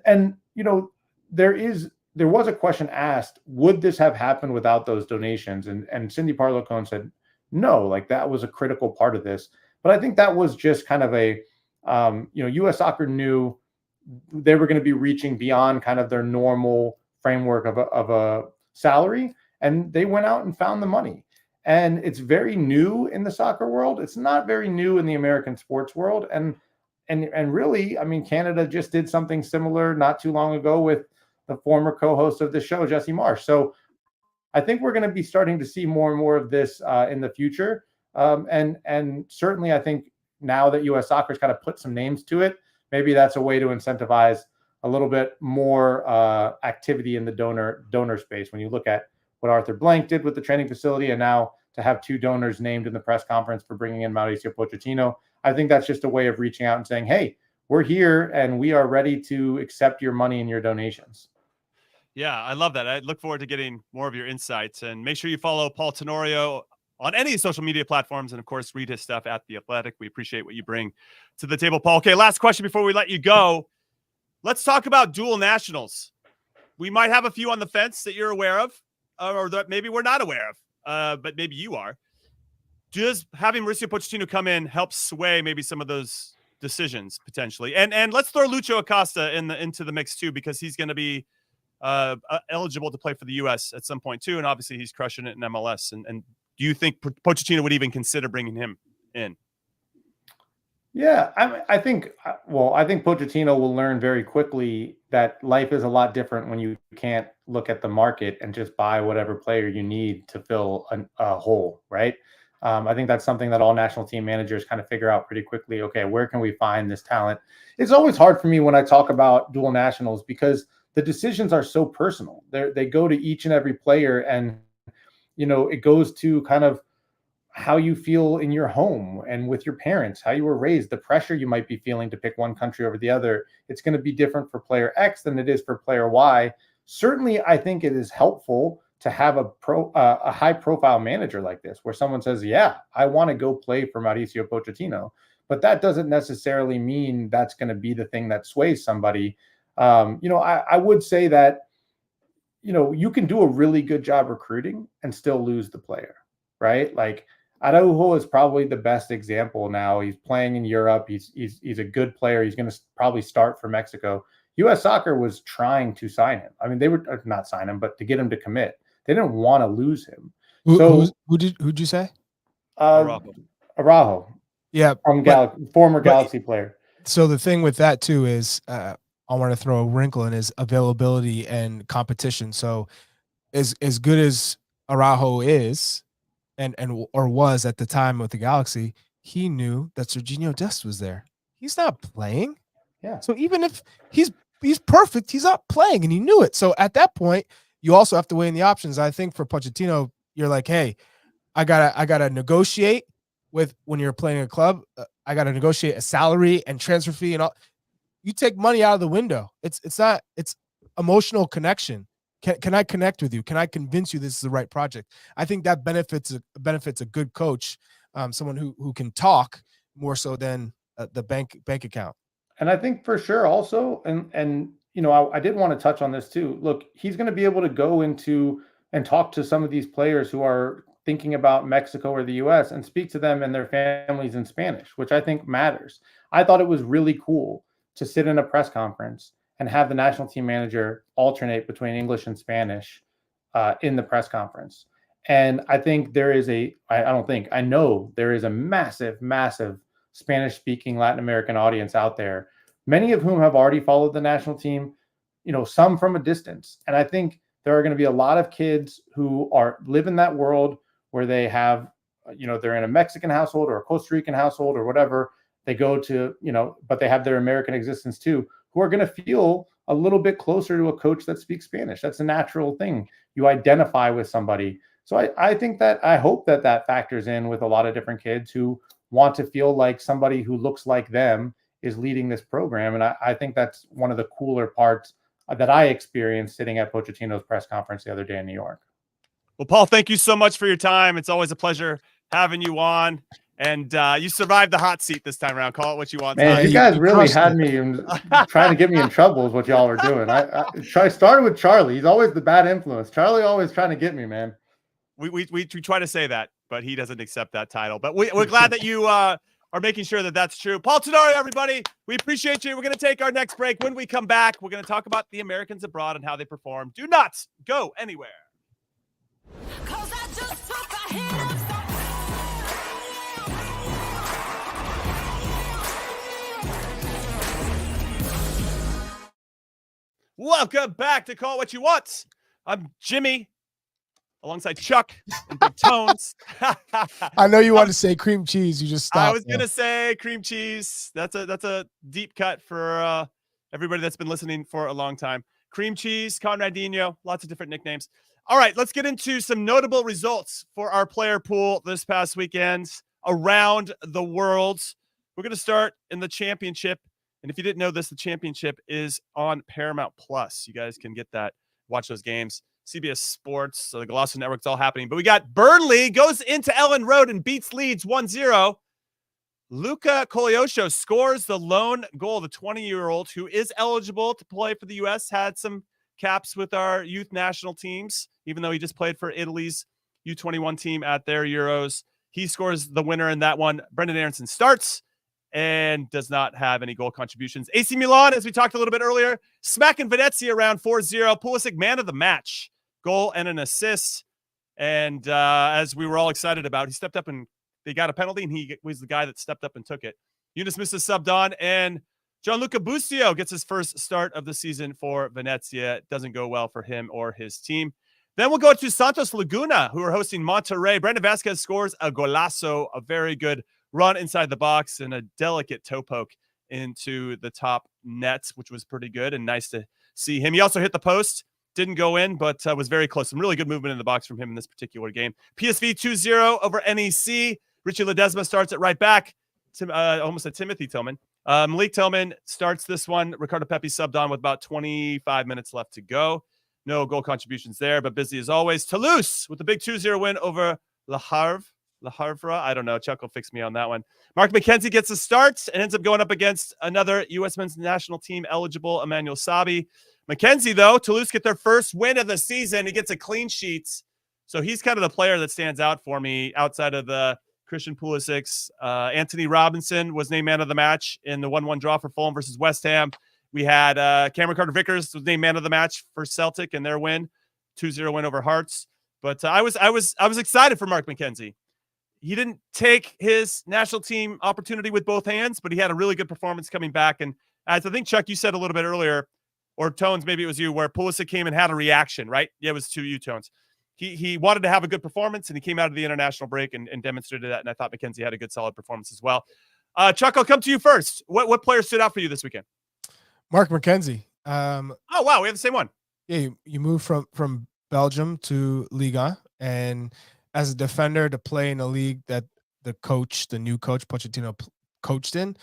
there was a question asked, would this have happened without those donations? And Cindy Parlow-Cohen said, no, like that was a critical part of this. But I think that was just kind of a, U.S. Soccer knew they were going to be reaching beyond kind of their normal framework of a salary. And they went out and found the money. And it's very new in the soccer world. It's not very new in the American sports world. And really, I mean, Canada just did something similar not too long ago with the former co-host of the show, Jesse Marsh. So I think we're going to be starting to see more and more of this in the future. And certainly I think now that U.S. Soccer's kind of put some names to it, maybe that's a way to incentivize a little bit more activity in the donor space. When you look at what Arthur Blank did with the training facility, and now to have 2 donors named in the press conference for bringing in Mauricio Pochettino, I think that's just a way of reaching out and saying, hey, we're here and we are ready to accept your money and your donations. Yeah, I love that. I look forward to getting more of your insights, and make sure you follow Paul Tenorio on any social media platforms. And of course, read his stuff at The Athletic. We appreciate what you bring to the table, Paul. Okay, last question before we let you go. Let's talk about dual nationals. We might have a few on the fence that you're aware of, or that maybe we're not aware of, but maybe you are. Does having Mauricio Pochettino come in help sway maybe some of those decisions potentially? And let's throw Lucho Acosta into the mix too, because he's going to be eligible to play for the U.S. at some point too, and obviously he's crushing it in MLS. And do you think Pochettino would even consider bringing him in? Yeah, I think Pochettino will learn very quickly that life is a lot different when you can't look at the market and just buy whatever player you need to fill a hole, right? I think that's something that all national team managers kind of figure out pretty quickly. Okay, where can we find this talent? It's always hard for me when I talk about dual nationals because the decisions are so personal. They go to each and every player, and it goes to kind of how you feel in your home and with your parents, how you were raised, the pressure you might be feeling to pick one country over the other. It's going to be different for player X than it is for player Y. Certainly, I think it is helpful to have a high-profile manager like this, where someone says, yeah, I want to go play for Mauricio Pochettino. But that doesn't necessarily mean that's going to be the thing that sways somebody. I would say that, you can do a really good job recruiting and still lose the player, right? Like Araujo is probably the best example now. He's playing in Europe. He's a good player. He's going to probably start for Mexico. U.S. Soccer was trying to sign him. I mean, they would not sign him, but to get him to commit. They didn't want to lose him. Who'd you say? Araujo. Yeah, former Galaxy player. So the thing with that too is, I want to throw a wrinkle in, is availability and competition. So as good as Araujo is, or was at the time with the Galaxy, he knew that Serginho Dest was there. He's not playing. Yeah. So even if he's perfect, he's not playing, and he knew it. So at that point, you also have to weigh in the options. I think for Pochettino, you're like, hey, I gotta negotiate with, when you're playing a club, I gotta negotiate a salary and transfer fee and all. You take money out of the window. It's emotional connection. Can I connect with you? Can I convince you this is the right project? I think that benefits a good coach, someone who can talk more so than the bank account. And I think for sure also, and I did want to touch on this too. Look, he's going to be able to go into and talk to some of these players who are thinking about Mexico or the U.S. and speak to them and their families in Spanish, which I think matters. I thought it was really cool to sit in a press conference and have the national team manager alternate between English and Spanish in the press conference. And I think I know there is a massive, massive Spanish speaking Latin American audience out there, many of whom have already followed the national team, some from a distance. And I think there are going to be a lot of kids who live in that world where they have, they're in a Mexican household or a Costa Rican household or whatever. They go to, but they have their American existence too, who are going to feel a little bit closer to a coach that speaks Spanish. That's a natural thing. You identify with somebody. So I hope that factors in with a lot of different kids who want to feel like somebody who looks like them is leading this program. And I think that's one of the cooler parts that I experienced sitting at Pochettino's press conference the other day in New York. Well, Paul, thank you so much for your time. It's always a pleasure having you on. And you survived the hot seat this time around. Call it what you want. Man, you guys really had me trying to get me in trouble is what y'all were doing. I started with Charlie. He's always the bad influence. Charlie always trying to get me, man. We try to say that, but he doesn't accept that title. But we're glad that you are making sure that that's true. Paul Tenorio, everybody, we appreciate you. We're going to take our next break. When we come back, we're going to talk about the Americans abroad and how they perform. Do not go anywhere. Welcome back to Call It What You Want. I'm Jimmy, alongside Chuck and Big Tones. I know you want to say cream cheese. You just stopped. I was gonna say cream cheese. That's a deep cut for everybody that's been listening for a long time. Cream cheese, Conradinho, lots of different nicknames. All right, let's get into some notable results for our player pool this past weekend around the world. We're gonna start in the championship. And if you didn't know this, the championship is on Paramount Plus. You guys can get that, watch those games. CBS Sports, so the Golasso Network's all happening. But we got Burnley goes into Ellen Road and beats Leeds 1-0. Luka Koleosho scores the lone goal. The 20-year-old who is eligible to play for the U.S. had some caps with our youth national teams, even though he just played for Italy's U21 team at their Euros. He scores the winner in that one. Brendan Aronson starts and does not have any goal contributions. AC Milan, as we talked a little bit earlier, smacking Venezia around 4-0. Pulisic, man of the match, goal and an assist. And as we were all excited about, he stepped up and they got a penalty, and he was the guy that stepped up and took it. Yunus Musa subbed on, and Gianluca Busio gets his first start of the season for Venezia. It doesn't go well for him or his team. Then we'll go to Santos Laguna, who are hosting Monterrey. Brandon Vasquez scores a golazo, a very good run inside the box and a delicate toe poke into the top net, which was pretty good and nice to see him. He also hit the post, didn't go in, but was very close. Some really good movement in the box from him in this particular game. PSV 2-0 over NEC. Richie Ledesma starts at right back. Almost a Timothy Tillman. Malik Tillman starts this one. Ricardo Pepi subbed on with about 25 minutes left to go. No goal contributions there, but busy as always. Toulouse with a big 2-0 win over Le Havre. I don't know. Chuck will fix me on that one. Mark McKenzie gets a start and ends up going up against another U.S. men's national team eligible, Emmanuel Sabi. McKenzie, though, Toulouse get their first win of the season. He gets a clean sheet. So he's kind of the player that stands out for me outside of the Christian Pulisic. Anthony Robinson was named man of the match in the 1-1 draw for Fulham versus West Ham. We had Cameron Carter-Vickers was named man of the match for Celtic in their win, 2-0 win over Hearts. But I was excited for Mark McKenzie. He didn't take his national team opportunity with both hands, but he had a really good performance coming back. And as I think, Chuck, you said a little bit earlier, or Tones, maybe it was you, where Pulisic came and had a reaction, right? Yeah, it was to you, Tones. He wanted to have a good performance, and he came out of the international break and demonstrated that. And I thought McKenzie had a good, solid performance as well. Chuck, I'll come to you first. What player stood out for you this weekend? Mark McKenzie. Oh, wow. We have the same one. Yeah, you moved from Belgium to Liga, and as a defender to play in a league that the new coach, Pochettino, coached in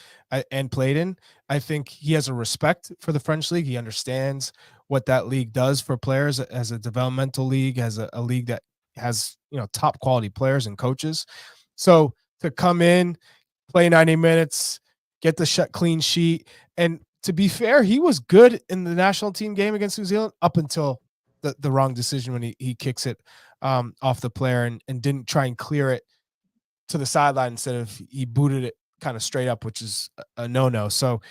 and played in, I think he has a respect for the French league. He understands what that league does for players as a developmental league, as a league that has, top quality players and coaches. So to come in, play 90 minutes, get the clean sheet. And to be fair, he was good in the national team game against New Zealand up until the wrong decision when he kicks it off the player and didn't try and clear it to the sideline instead of he booted it kind of straight up, which is a no-no. So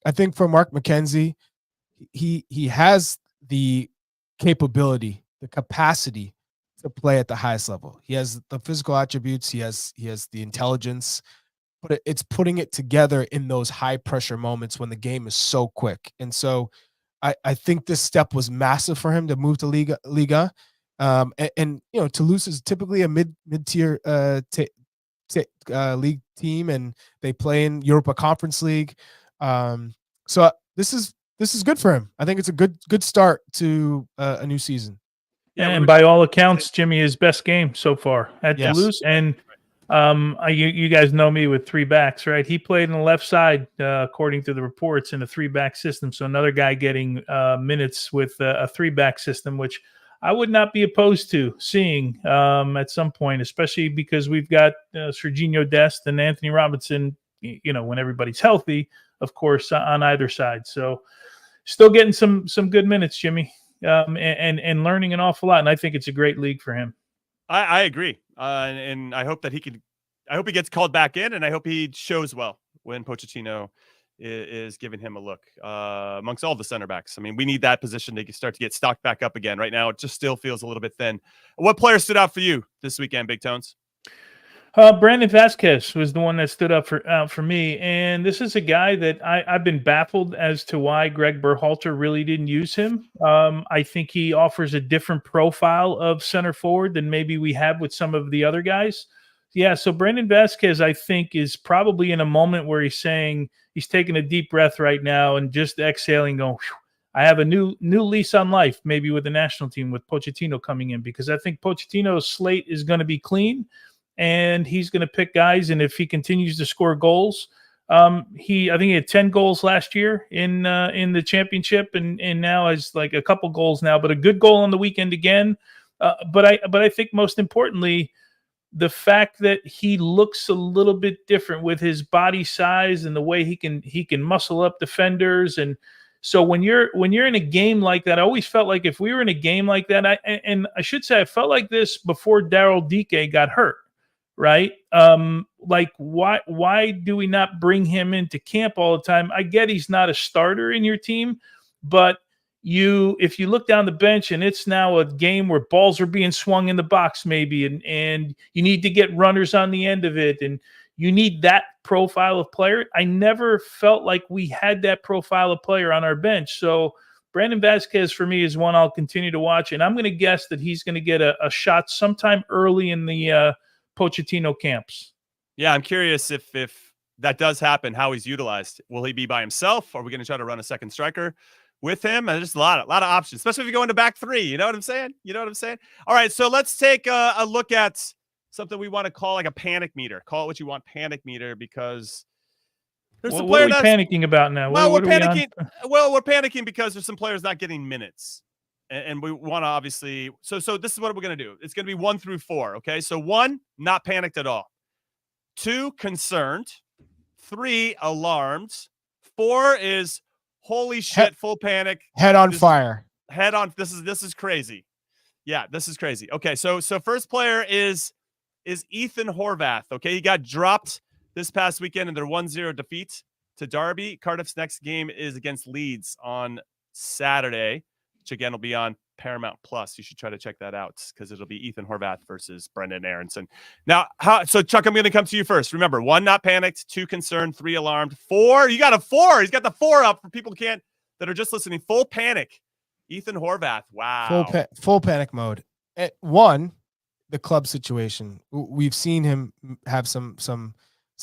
I think for Mark McKenzie, he has the capability, the capacity to play at the highest level. He has the physical attributes. He has the intelligence, but it's putting it together in those high pressure moments when the game is so quick. And so I think this step was massive for him to move to Liga. And Toulouse is typically a mid-tier league team, and they play in Europa Conference League. So this is good for him. I think it's a good start to a new season. Yeah, and by all accounts, Jimmy, his best game so far at Yes. Toulouse. And you guys know me with 3 backs, right? He played on the left side, according to the reports, in a 3-back system. So another guy getting minutes with a 3-back system, which I would not be opposed to seeing at some point, especially because we've got Serginho Dest and Anthony Robinson, when everybody's healthy, of course, on either side. So still getting some good minutes, Jimmy, and learning an awful lot. And I think it's a great league for him. I agree. And I hope that I hope he gets called back in, and I hope he shows well when Pochettino is giving him a look amongst all the center backs. I mean, we need that position to start to get stocked back up again. Right now, it just still feels a little bit thin. What player stood out for you this weekend, Big Tones? Brandon Vasquez was the one that stood out for me, and this is a guy that I've been baffled as to why Greg Berhalter really didn't use him. I think he offers a different profile of center forward than maybe we have with some of the other guys. Yeah, so Brandon Vasquez, I think, is probably in a moment where he's saying he's taking a deep breath right now and just exhaling, going, I have a new lease on life, maybe with the national team with Pochettino coming in, because I think Pochettino's slate is going to be clean. And he's going to pick guys, and if he continues to score goals, I think he had 10 goals last year in the championship, and now has like a couple goals now, but a good goal on the weekend again. But I think most importantly, the fact that he looks a little bit different with his body size and the way he can muscle up defenders. And so when you're in a game like that, I always felt like if we were in a game like that, I should say I felt like this before Daryl Dike got hurt. Right? Like why do we not bring him into camp all the time? I get he's not a starter in your team, but if you look down the bench and it's now a game where balls are being swung in the box maybe, and you need to get runners on the end of it, and you need that profile of player. I never felt like we had that profile of player on our bench. So Brandon Vasquez for me is one I'll continue to watch, and I'm going to guess that he's going to get a shot sometime early in the Pochettino camps. Yeah, I'm curious if that does happen, how he's utilized. Will he be by himself? Are we going to try to run a second striker with him? And there's a lot of options, especially if you go into back 3. You know what I'm saying? All right, so let's take a look at something we want to call like a panic meter. Call it what you want, panic meter, because there's some players. What are we panicking about now? Well, we're panicking. We're panicking because there's some players not getting minutes. And we want to obviously, so this is what we're going to do. It's going to be 1 through 4. Okay. So 1, not panicked at all. 2, concerned. 3, alarmed. 4 is holy shit, full panic. Head on fire. Head on. This is crazy. Yeah, this is crazy. Okay. So first player is Ethan Horvath. Okay. He got dropped this past weekend in their 1-0 defeat to Derby. Cardiff's next game is against Leeds on Saturday, which again will be on Paramount Plus. You should try to check that out because it'll be Ethan Horvath versus Brendan Aronson. Now, so Chuck, I'm going to come to you first. Remember, 1, not panicked. 2, concerned. 3, alarmed. 4, you got a 4. He's got the 4 up for people that are just listening. Full panic. Ethan Horvath. Wow. Full panic mode. 1, the club situation. We've seen him have some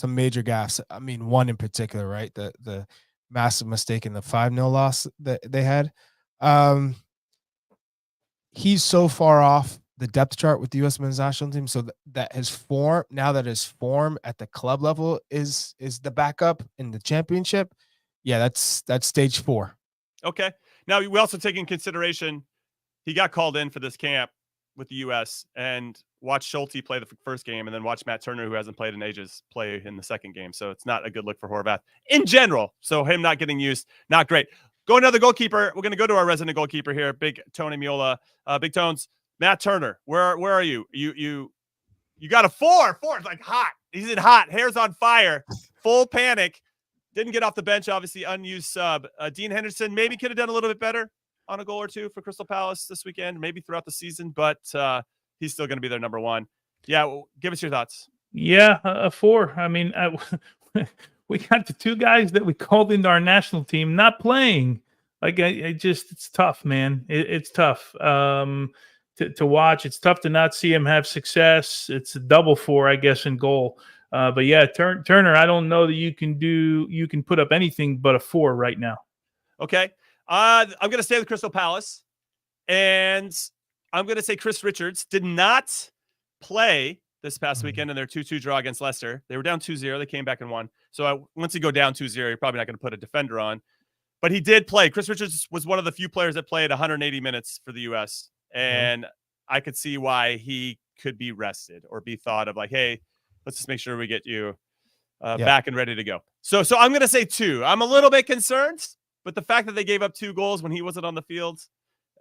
major gaffes. I mean, one in particular, right? The massive mistake in the 5-0 loss that they had. He's so far off the depth chart with the U.S. men's national team, so that his form at the club level is the backup in the championship. Yeah, that's stage 4. Okay. Now we also take in consideration he got called in for this camp with the U.S. and watched Schulte play the first game, and then watch Matt Turner, who hasn't played in ages, play in the second game. So it's not a good look for Horvath in general. So him not getting used, not great. Go another goalkeeper. We're going to go to our resident goalkeeper here, Big Tony Miola. Big Tones, Matt Turner. Where are you? You got a 4. 4 is like hot. He's in hot. Hair's on fire. Full panic. Didn't get off the bench, obviously, unused sub. Dean Henderson maybe could have done a little bit better on a goal or two for Crystal Palace this weekend, maybe throughout the season, but he's still going to be their number one. Yeah, well, give us your thoughts. Yeah, a 4. I mean, we got the 2 guys that we called into our national team not playing. Like, it's tough, man. It's tough to watch. It's tough to not see him have success. It's a double 4, I guess, in goal. But yeah, Turner, I don't know that you can put up anything but a 4 right now. Okay. I'm going to stay with Crystal Palace, and I'm going to say Chris Richards did not play this past weekend in their 2-2 draw against Leicester. They were down 2-0. They came back and won. So once you go down 2-0, you're probably not going to put a defender on. But he did play. Chris Richards was one of the few players that played 180 minutes for the U.S., and I could see why he could be rested or be thought of like, hey, let's just make sure we get you back and ready to go. So I'm going to say 2. I'm a little bit concerned, but the fact that they gave up 2 goals when he wasn't on the field,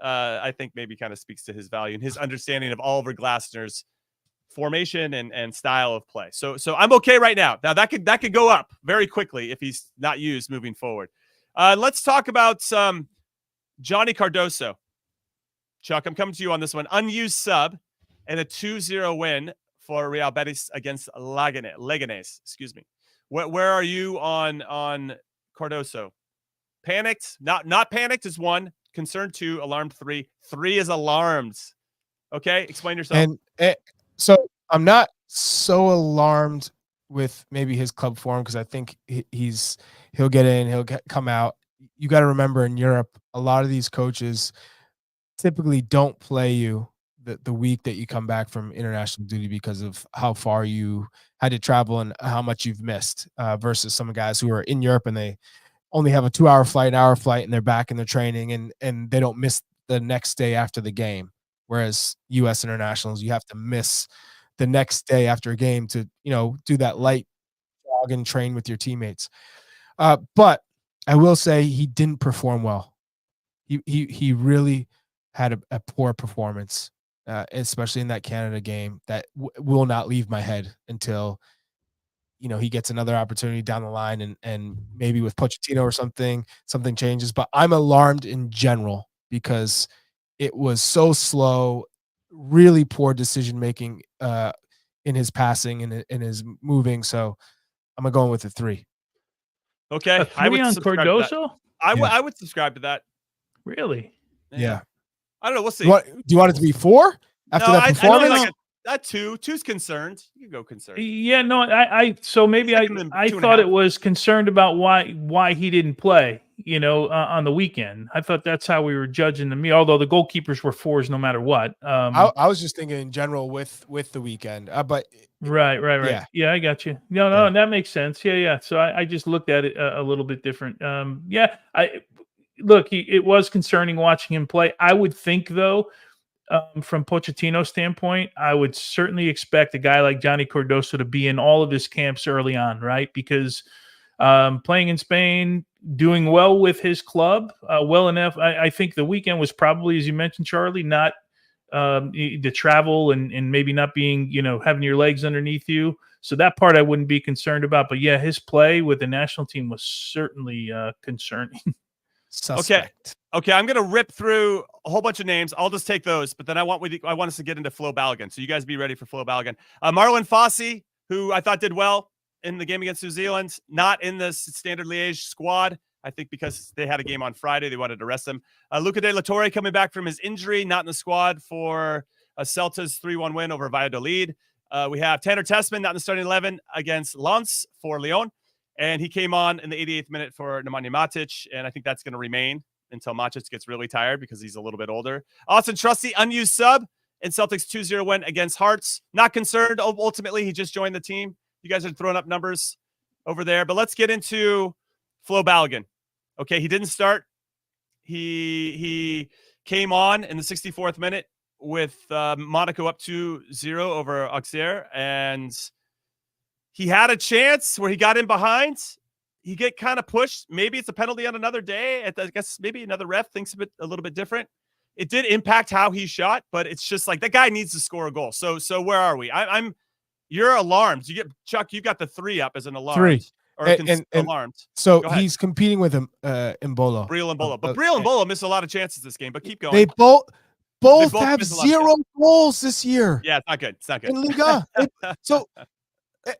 I think maybe kind of speaks to his value and his understanding of Oliver Glasner's formation and style of play. So I'm okay right now. Now that could go up very quickly if he's not used moving forward. Let's talk about Johnny Cardoso. Chuck, I'm coming to you on this one. Unused sub and a 2-0 win for Real Betis against Leganés. Excuse me. Where are you on Cardoso? Panicked? Not panicked is 1. Concerned 2. Alarmed 3. 3 is alarmed. Okay, explain yourself. And so I'm not so alarmed with maybe his club form because I think he'll get in, come out. You got to remember in Europe, a lot of these coaches typically don't play you the week that you come back from international duty because of how far you had to travel and how much you've missed versus some guys who are in Europe and they only have a 2-hour flight, an hour flight, and they're back in their training and they don't miss the next day after the game. Whereas U.S. internationals, you have to miss the next day after a game to, do that light jog and train with your teammates. But I will say he didn't perform well. He really had a poor performance, especially in that Canada game that will not leave my head until, he gets another opportunity down the line and maybe with Pochettino or something changes. But I'm alarmed in general because it was so slow, really poor decision-making in his passing and in his moving. So I'm going to go with a 3. Okay. A 3 on Cardoso? I would subscribe to that. Really? Yeah. I don't know. We'll see. Do you want it to be 4 after that performance? I know that 2. 2's concerned. You can go concerned. Yeah, no, so maybe I thought it was concerned about why he didn't play, on the weekend. I thought that's how we were judging them. Although the goalkeepers were 4s no matter what. I was just thinking in general with the weekend, but right. Yeah, I got you. No, that makes sense. Yeah. So I just looked at it a little bit different. It was concerning watching him play. I would think though, from Pochettino's standpoint, I would certainly expect a guy like Johnny Cardoso to be in all of his camps early on, right? Because playing in Spain, doing well with his club, well enough. I think the weekend was probably, as you mentioned, Charlie, not the travel and maybe not being, having your legs underneath you. So that part I wouldn't be concerned about. But yeah, his play with the national team was certainly concerning. Suspect. Okay, I'm going to rip through a whole bunch of names. I'll just take those, but then I want us to get into Flo Balogun. So you guys be ready for Flo Balogun. Marlon Fossey, who I thought did well in the game against New Zealand, not in the Standard Liège squad. I think because they had a game on Friday, they wanted to rest him. Luca De La Torre coming back from his injury, not in the squad for Celta's 3-1 win over Valladolid. We have Tanner Tessman, not in the starting 11 against Lens for Lyon. And he came on in the 88th minute for Nemanja Matic, and I think that's going to remain until Matic gets really tired because he's a little bit older. Austin Trusty, unused sub, and Celtics 2-0 win against Hearts. Not concerned. Ultimately, he just joined the team. You guys are throwing up numbers over there. But let's get into Flo Balogun. Okay, he didn't start. He came on in the 64th minute with Monaco up 2-0 over Auxerre, and he had a chance where he got in behind. He get kind of pushed. Maybe it's a penalty on another day. I guess maybe another ref thinks a little bit different. It did impact how he shot, but it's just like that guy needs to score a goal. So where are we? You're alarmed. Chuck, you got the 3 up as an alarm. 3. or And alarmed. so Go ahead. he's competing with him, Mbolo. Briel and Bolo. But Briel and Bolo missed a lot of chances this game, but keep going. They both both have missed a lot of 0 goals this year Yeah, it's not good. It's not good. in Liga. So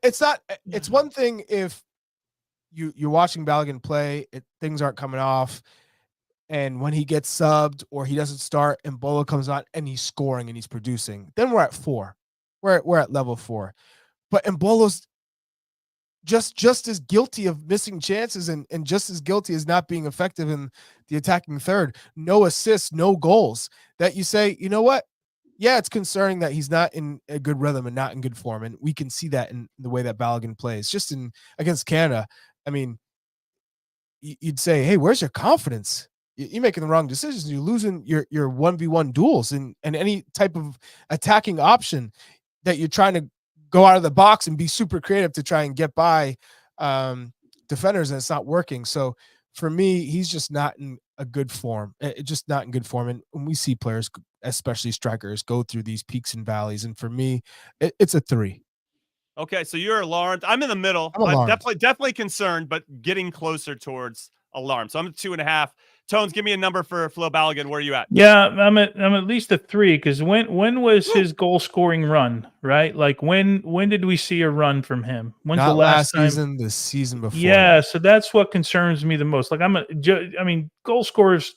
it's not. It's one thing if you're watching Balogun play, things aren't coming off, and when he gets subbed or he doesn't start, and Mbolo comes on and he's scoring and he's producing, then we're at 4. We're at level 4. But Mbolo's just as guilty of missing chances and just as guilty as not being effective in the attacking third. No assists, no goals. That you say, you know what? Yeah, it's concerning that he's not in a good rhythm and not in good form. And we can see that in the way that Balogun plays. Just against Canada, I mean, you'd say, hey, where's your confidence? You're making the wrong decisions. You're losing your 1v1 duels and any type of attacking option that you're trying to go out of the box and be super creative to try and get by defenders, and it's not working. So for me, he's just not in a good form. Just not in good form. And when we see players, especially strikers, go through these peaks and valleys, and for me, it's a 3. Okay, so you're alarmed. I'm in the middle. I'm definitely concerned, but getting closer towards alarm. So I'm at 2.5. Tones, give me a number for Flo Balogun. Where are you at? Yeah, I'm at least a 3, because when was his goal scoring run, right? Like when did we see a run from him? When's Not the last time? season, the season before. Yeah, so that's what concerns me the most. Like I mean, goal scorers,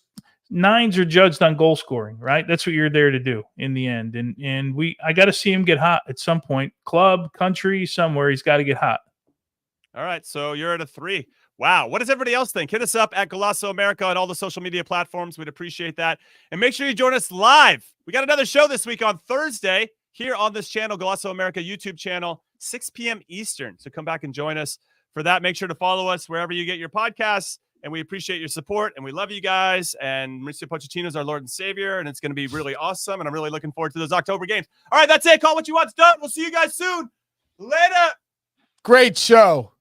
9s are judged on goal scoring, right? That's what you're there to do in the end. And I got to see him get hot at some point. Club, country, somewhere he's got to get hot. All right, so you're at a 3. Wow. What does everybody else think? Hit us up at Golazo America on all the social media platforms. We'd appreciate that. And make sure you join us live. We got another show this week on Thursday here on this channel, Golazo America YouTube channel, 6 p.m. Eastern. So come back and join us for that. Make sure to follow us wherever you get your podcasts. And we appreciate your support. And we love you guys. And Mauricio Pochettino is our Lord and Savior. And it's going to be really awesome. And I'm really looking forward to those October games. All right, that's it. Call what you want's done. We'll see you guys soon. Later. Great show.